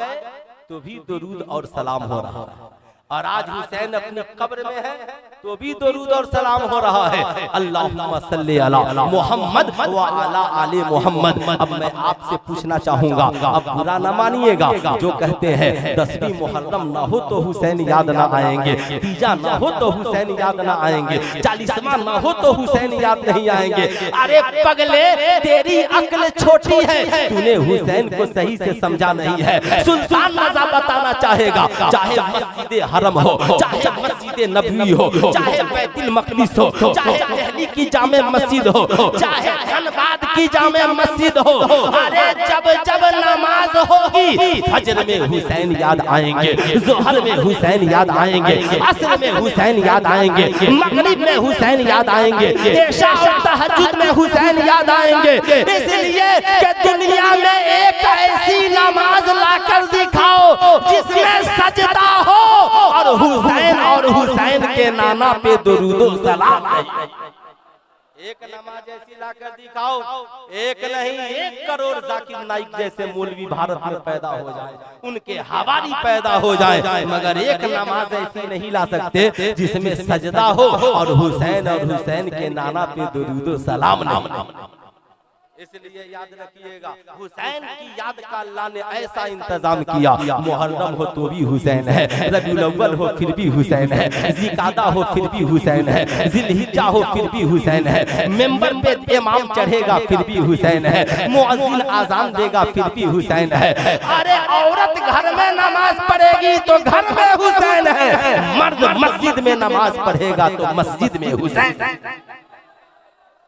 तो भी दुरूद और सलाम हो रहा है, और आज हुसैन अपनी कब्र में है तो भी दुरूद और सलाम हो रहा है। अल्लाहुम्मा सल्ली अला मुहम्मद व अला आले मुहम्मद। अब मैं आपसे पूछना चाहूंगा, अब बुरा न मानिएगा, जो कहते हैं 10वीं मुहर्रम ना हो तो हुसैन याद ना आएंगे, तीजा ना हो तो हुसैन याद ना आएंगे, 40वां ना हो तो हुसैन याद नहीं आएंगे। अरे पगले, तेरी अक्ल छोटी है, तूने हुसैन को सही से समझा नहीं है। सुल्तान रज़ा बताना चाहेगा, चाहे मस्जिद हरम हो, चाहे मस्जिद नबवी हो, चाहे बैतुल मक़दिस हो, चाहे दिल्ली की जामे मस्जिद हो, चाहे धनबाद की जामे मस्जिद हो, अरे जब जब नमाज होगी फजर में हुसैन याद आएंगे, ज़ोहर में हुसैन याद आएंगे, असर में हुसैन याद आएंगे, मगरिब में हुसैन याद आएंगे, इशा और तहज्जुद में हुसैन याद आएंगे। इसलिए कि दुनिया में एक ऐसी नमाज लाकर दिखाओ जिसमें सजदा हो और हुसैन के नाना पे दुरूद और सलाम है। एक नमाज ऐसी लाकर दिखाओ, एक नहीं 1 करोड़ जाकिर नाइक जैसे मौलवी भारत में पैदा हो जाए, उनके हवारी पैदा हो जाए, मगर एक नमाज ऐसी नहीं ला सकते जिसमें सजदा हो और हुसैन के नाना पे दुरूद और सलाम नहीं। इसलिए याद रखिएगा, हुसैन की याद का अल्लाह ने ऐसा इंतजाम किया, मुहर्रम हो तो भी हुसैन है, रबीउल अव्वल हो फिर भी हुसैन है, ज़िकादा हो फिर भी हुसैन है, ज़िलहिज्जा हो फिर भी हुसैन है, मेंबर पे इमाम चढ़ेगा फिर भी हुसैन है, मुअज्जिन आज़ान देगा फिर भी हुसैन है। अरे औरत घर में नमाज पढ़ेगी तो घर में हुसैन है, मर्द मस्जिद में नमाज पढ़ेगा तो मस्जिद में हुसैन है।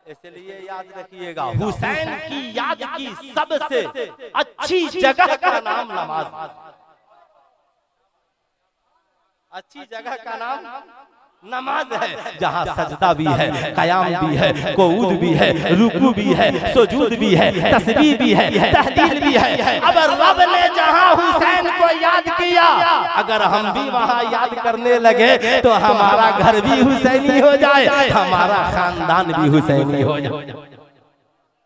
इसलिए याद रखिएगा, हुसैन की याद की सबसे अच्छी जगह का नाम नमाज, अच्छी जगह का नाम नमाज है, जहाँ सजदा भी है, कयाम भी है, कुऊद भी है, रुकू भी है, सुजूद भी है, तस्बीह भी है, तहलील भी है। अब रब ने जहाँ हुसैन को याद किया, अगर हम भी वहाँ याद करने लगे तो हमारा घर भी हुसैनी हो जाए, हमारा खानदान भी हुसैनी हो जाए,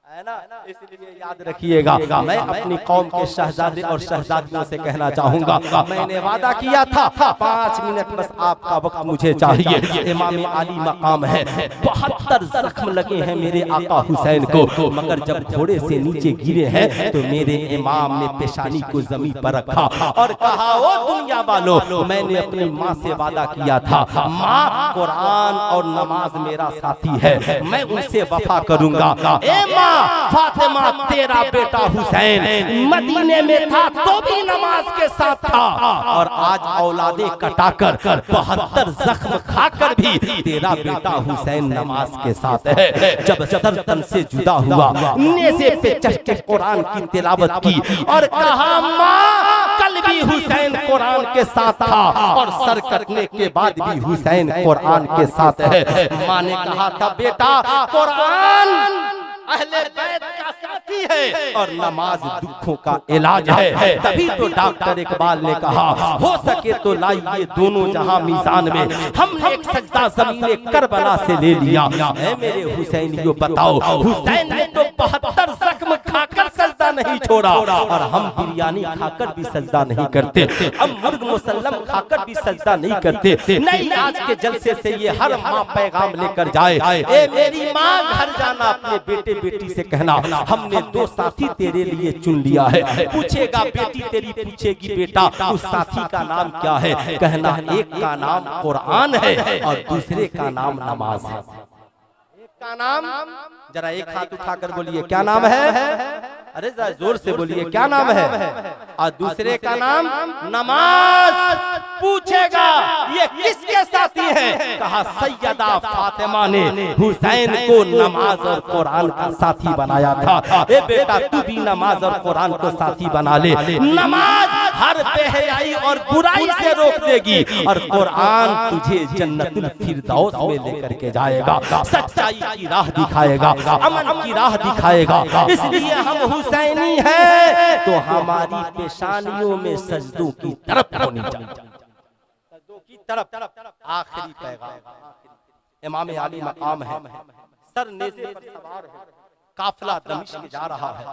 है ना। इसलिए याद रखिएगा, मैं अपनी कौम के शहजादे और शहजादियों से कहना चाहूंगा, मैंने वादा किया था 5 मिनट बस आपका वक्त मुझे चाहिए। इमाम आली मकाम है, 72 जख्म लगे हैं मेरे आका हुसैन को, मगर जब घोड़े से नीचे गिरे हैं तो मेरे इमाम ने पेशानी को जमीन पर रखा और कहा, ओ दुनिया वालों, मैंने अपनी माँ से वादा किया था, माँ कुरान और नमाज मेरा साथी है, मैं उनसे वफा करूंगा। ए माँ, फातिमा तेरा बेटा हुसैन मदीने में था तो भी नमाज के साथ था, और आज औलादे कटाकर 72 जख्म खाकर भी तेरा बेटा हुसैन नमाज के साथ है। जब सर तन से जुदा हुआ, नेज़े पे चढ़ के कुरान की तिलावत की और कहा, माँ कल भी हुसैन कुरान के साथ था और सर कटने के बाद भी हुसैन कुरान के साथ है। माँ ने कहा था, बेटा कुरान अहले बैत का साथी है और नमाज दुखों का इलाज है। तभी तो डॉक्टर इकबाल ने कहा, हो सके तो लाइए दोनों जहां मीज़ान में, हमने एक सजदा ज़मीने करबला से ले लिया। ऐ मेरे हुसैनियों बताओ, हुसैन ने तो 72 जख्म खाकर सजदा नहीं छोड़ा, और हम बिरयानी खाकर भी सजदा नहीं करते, हम मुर्ग मुसल्लम खाकर भी सजदा नहीं करते। नहीं, आज के जलसे से ये हर माँ पैगाम लेकर जाए, ए मेरी माँ घर जाना, अपने बेटे बेटी से कहना, हमने 2 साथी तेरे लिए चुन लिया है। पूछेगा बेटी तेरी, पूछेगी बेटा उस साथी का नाम क्या है, कहना एक का नाम कुरान है और दूसरे का नाम नमाज है। एक का नाम, जरा एक हाथ उठाकर बोलिए क्या नाम है, अरे जरा जोर से बोलिए क्या नाम है, और दूसरे का नाम नमाज। पूछेगा ये किसके साथी है, कहा सैयदा फातिमा ने हुसैन को नमाज और कुरान का साथी बनाया था। ए बेटा तू भी नमाज और कुरान को साथी बना ले, नमाज हर बेहयाई और बुराई से रोक देगी और कुरान तुझे जन्नतुल फिरदौस में लेकर के जाएगा, सच्चाई की राह दिखाएगा, अमन की राह दिखाएगा। इसलिए हम हुसैनी है तो हमारी पेशानियों में सजदों की तरफ होनी चाहिए, सजदों की तरफ। आखिरी पैगाम, इमाम आली मकाम है, सर नेज़े पर सवार है, काफिला दमिश्क जा रहा है,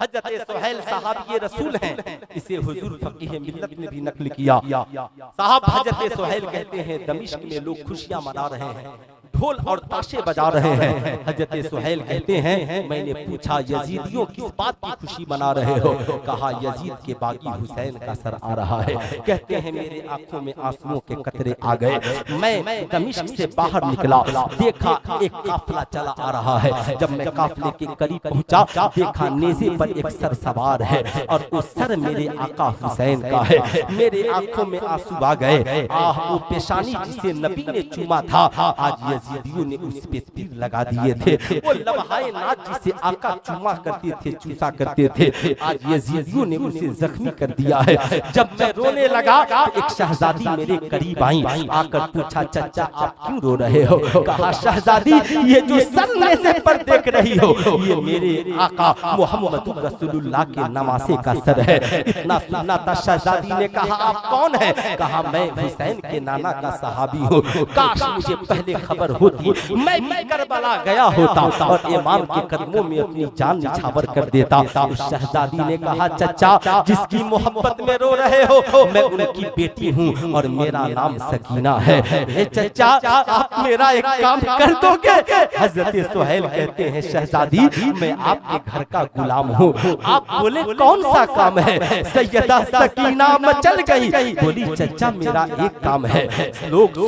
हजरत सुहैल साहब ये रसूल हैं, इसे हुजूर फकीह मिल्लत ने भी नकल किया। साहब हजरत सुहैल कहते हैं दमिश्क में लोग खुशियां मना रहे हैं, ढोल और ताशे बजा रहे हैं। हजरत सुहैल कहते हैं मैंने पूछा यजीदियों किस बात की खुशी मना रहे हो? कहा यजीद के बागी हुसैन का सर आ रहा है। कहते हैं मेरे आंखों में आंसुओं के कतरे आ गए। मैं दमिश्क से बाहर निकला, देखा एक काफिला चला आ रहा है। जब मैं काफिले के करीब पहुंचा, देखा नेज़े पर एक सर सवार है और उस सर मेरे आका हुसैन का है। मेरे आंखों में आंसू आ गए। आह, वो पेशानी जिसे नबी ने चूमा था, आज यजीदियों ने उस पे तीर लगा दिए थे। वो लम्हाए नाज जिसे आका चूमा करते थे, चूसा करते थे, आज यजीदियों ने उसे जख्मी कर दिया है। जब मैं रोने लगा तो एक शहजादी मेरे करीब आई, आकर पूछा चाचा आप क्यों रो रहे हो? कहा शहजादी ये जो सर से पर देख रही हो, ये मेरे आका मोहम्मद रसूलुल्लाह के नवासे का सर है। इतना सुनना था। शहजादी ने कहा आप कौन है? कहा मैं हुसैन के नाना का सहाबी हूँ। काश मुझे पहले खबर होती, मैं भी करबला गया होता और इमाम के कदमों में अपनी जान निछावर कर देता। उस शहजादी ने कहा चचा जिसकी मोहब्बत में रो रहे हो, मैं उनकी बेटी हूँ और मेरा नाम सकीना है। चचा आप मेरा एक काम कर दोगे? हजरत सुहैल कहते हैं शहजादी मैं आपके घर का गुलाम हूँ। आप बोले कौन सा काम है? सैयदा सकीना मचल गई, बोली चचा मेरा एक काम है। लोग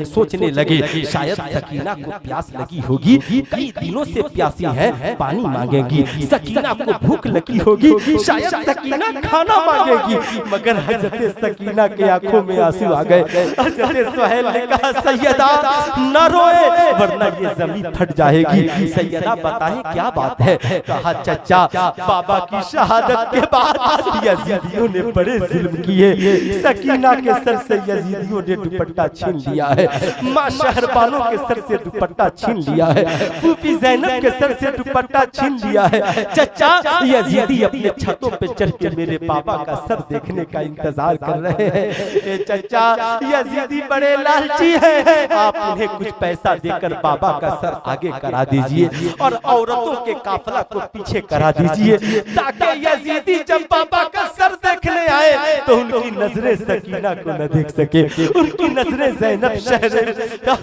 सोचने लगे शायद सकीना को प्यास लगी होगी, कई दिनों से प्यासी है, पानी मांगेगी। सकीना को भूख लगी होगी, शायद सकीना खाना मांगेगी। मगर हजरत सकीना के आंखों में आंसू आ गए। हजरत सुहैल ने कहा सैयदा न रोए वरना ये जमीन फट जाएगी। सैयदा बताएं क्या बात है? कहा चचा बाबा की शहादत के बाद यजीदियों ने बड़े जुल्म किए। सकीना के सर से यजीदियों ने दुपट्टा छीन लिया है, मां शहरबानों के सर से दुपट्टा छीन लिया है, फूफी ज़ैनब के सर से दुपट्टा छीन लिया है। चचा यजीदी अपने छतों पे चढ़ के मेरे बाबा का सर देखने का इंतजार कर रहे हैं। चचा यजीदी बड़े लालची हैं, आप उन्हें कुछ पैसा देकर बाबा का सर आगे करा दीजिए और औरतों के काफिला को पीछे करा दीजिए, ताकि यजीदी जब बाबा का सर देखने आए तो उनकी नजरें सकीना को न देख सके, उनकी नजरें ज़ैनब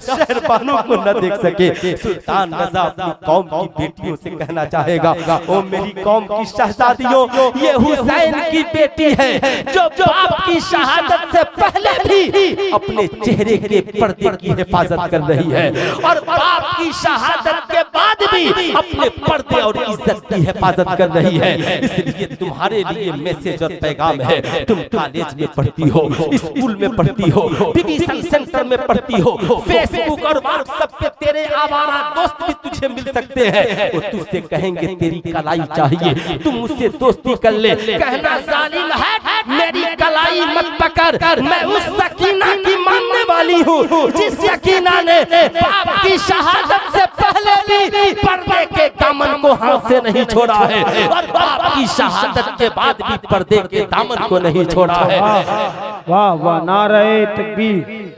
शहरबानों को न देख सके। सुल्तान रज़ा अपनी कौम की बेटियों से कहना चाहेगा ओ मेरी कौम की शहजादियों, ये हुसैन की बेटी है जो बाप की शहादत से पहले भी अपने चेहरे के पर्दे की हिफाजत कर रही है और बाप की शहादत के बाद भी अपने पर्दे और इज्जत की हिफाजत कर रही है। इसलिए तुम्हारे लिए मैसेज और पैगाम है, तुम कॉलेज में पढ़ती हो, स्कूल में पढ़ती हो, डिवीजन सेंटर में पढ़ती हो, फेसबुक और व्हाट्सएप पे तेरे आवारा दोस्त भी तुझे मिल सकते हैं। वो तुझसे कहेंगे तेरी कलाई चाहिए, तुम मुझसे दोस्ती कर ले। कहना जालिम है मेरी कलाई मत पकड़, मैं उस सकीना की मानने वाली हूँ जिस सकीना ने बाप की शहादत से पहले भी पर्दे के दामन को हाथ से नहीं छोड़ा है और बाप की शहादत के बाद भी पर्दे के दामन को नहीं छोड़ा है। वाह वाह, नारे तकबीर।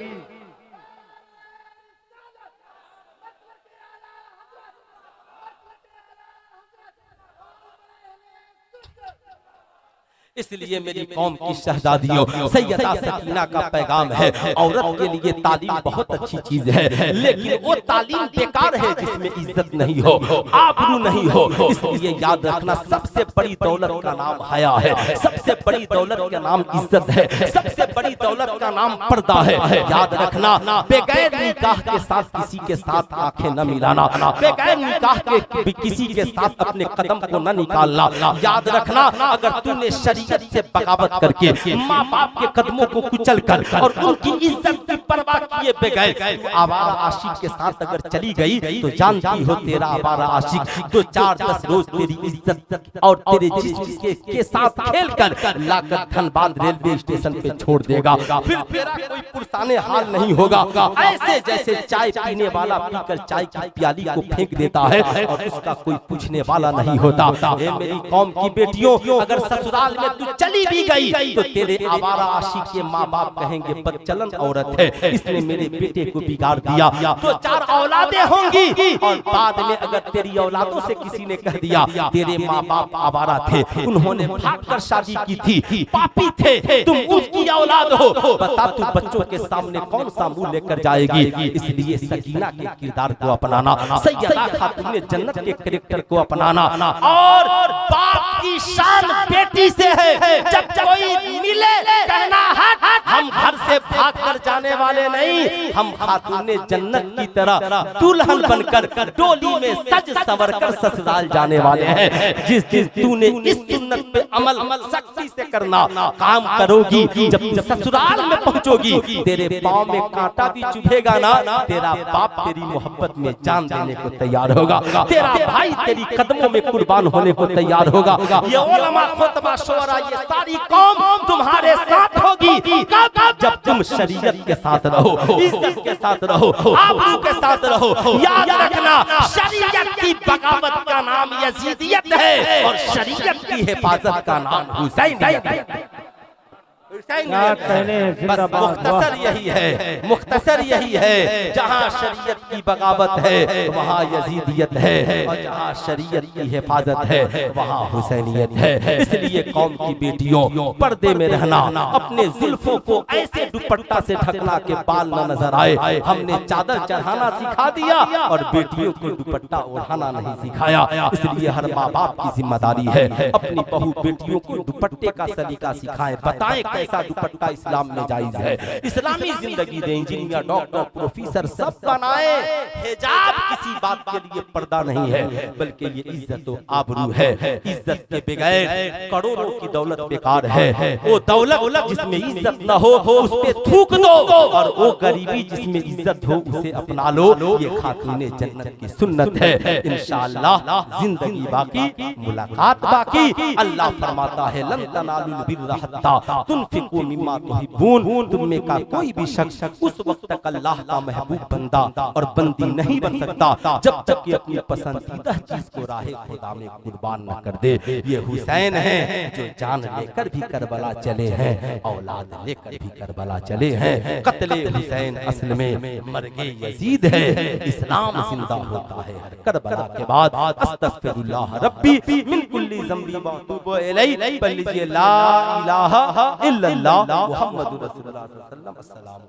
इसलिए मेरी कौम की शहजादियों, सैयदा सकीना का पैगाम है, औरत के लिए तालीम बहुत अच्छी चीज है, लेकिन वो तालीम बेकार है जिसमें इज्जत नहीं हो, आबरू नहीं हो। इसलिए याद रखना सबसे बड़ी दौलत का नाम हया है, सबसे बड़ी दौलत का नाम इज्जत है, सबसे बड़ी दौलत का नाम पर्दा है। याद रखना बेगैर निकाह के साथ किसी के साथ आंखें न मिलाना, बेगैर निकाह के किसी के साथ अपने कदम को न निकालना। याद रखना अगर तूने शरीयत से बगावत करके माँ बाप के कदमों को कुचल कर और उनकी इज्जत की परवाह किए बगैर आवारा आशिक के साथ अगर चली गई तो जानती हो तेरा आवारा आशिक 2-4-10 रोज तेरी इज्जत और तेरे जिस्म के साथ खेल कर लाकर धनबाद रेलवे स्टेशन पे छोड़ देगा। फिर तेरा कोई पुरसाने हाल नहीं होगा। ऐसे जैसे चाय पीने वाला पीकर चाय की प्याली को फेंक देता है और उसका कोई पूछने वाला नहीं होता। मेरी कौम की बेटियों, अगर ससुराल में तू चली भी गई तो तेरे आवारा आशिक के माँ बाप कहेंगे बदचलन औरत है, इसने मेरे बेटे को बिगाड़ दिया। तो 4 औलादें होंगी और बाद में अगर तेरी औलादों से किसी ने कह दिया तेरे माँ बाप आवारा थे, उन्होंने भागकर शादी की थी, पापी थे, तुम उसकी औलाद हो, बता तू बच्चों के सामने कौन सा मुंह लेकर जाएगी। इसलिए सकीना के किरदार को अपनाना, सैयदा खातून जन्नत के कैरेक्टर को अपनाना। और बाप की शान बेटी से है, जब कोई मिले कहना हट, हम घर से भागकर जाने वाले नहीं, हम खातून जन्नत की तरह दुल्हन बनकर डोली में सज संवर कर ससुराल जाने वाले हैं। जिस दिन तूने इस सुन्नत पे अमल सख्ती से करना काम करोगी, जब तू ससुराल में पहुंचोगी तेरे पाँव में कांटा भी चुभेगा ना, तेरा बाप तेरी मोहब्बत में जान देने को तैयार होगा, तेरा भाई तेरी कदमों में कुर्बान होने को तैयार होगा। ये उलमा, खुतबा, शुअरा, ये सारी कौम तुम्हारे साथ होगी कब? जब तुम शरीयत के साथ रहो, इज्जत के साथ रहो, आबरू के साथ रहो। याद रखना, शरीयत की बगावत का नाम यजीदियत है और शरीयत की हिफाजत का नाम हुसैनियत है। मुख्तसर यही है, मुख्तसर यही है, जहाँ शरीयत की बगावत है वहाँ यजीदियत है, और जहाँ शरीयत की हिफाजत है वहाँ हुसैनियत है। इसलिए कौम की बेटियों, पर्दे में रहना, अपने जुल्फों को ऐसे दुपट्टा से ढकना के बाल न नजर आए। हमने चादर चढ़ाना सिखा दिया और बेटियों को दुपट्टा ओढ़ाना नहीं सिखाया। इसलिए हर माँ बाप की जिम्मेदारी है अपनी बहू बेटियों को दुपट्टे का सलीका सिखाएं, बताएं कैसा दुपट्टा इस्लाम में जायज है। इस्लामी जिंदगी दे, इंजीनियर, डॉक्टर, प्रोफेसर सब बनाए। हिजाब किसी बात के लिए पर्दा नहीं है, बल्कि ये इज्जत और आबरू है। इज्जत के बगैर करोड़ों की दौलत बेकार है। वो दौलत जिसमें इज्जत न हो उस पे थूक दो, और वो गरीबी जिसमें इज्जत हो उसे अपना लो। ये खातूने जन्नत की सुन्नत है। इंशाअल्लाह जिंदगी बाकी, मुलाकात बाकी। अल्लाह फरमाता है लन तनालुल बिर्रा हत्ता तुनफिकू मिम्मा तुहिब्बून। तुम में का कोई भी शख्स उस वक्त तक अल्लाह का महबूब बंदा और बंदी नहीं बन सकता जब तक कि अपनी पसंदीदा चीज को राहे खुदा में कुर्बान न कर दे। ये हुसैन है जो जान लेकर भी करबला चले हैं, औलाद लेकर भी करबला चले हैं। कत्ले हुसैन असल में मर्गे यजीद है। इस्लाम जिंदा होता है करबला के बाद। अस्तगफिरुल्लाह रब्बी मिन कुल्ली ज़ंबी व अतूबु इलैहि। पढ़ लीजिए ला इलाहा इल्लल्लाह मुहम्मदुर रसूलुल्लाह सल्लल्लाहु अलैहि वसल्लम। अस्सलाम।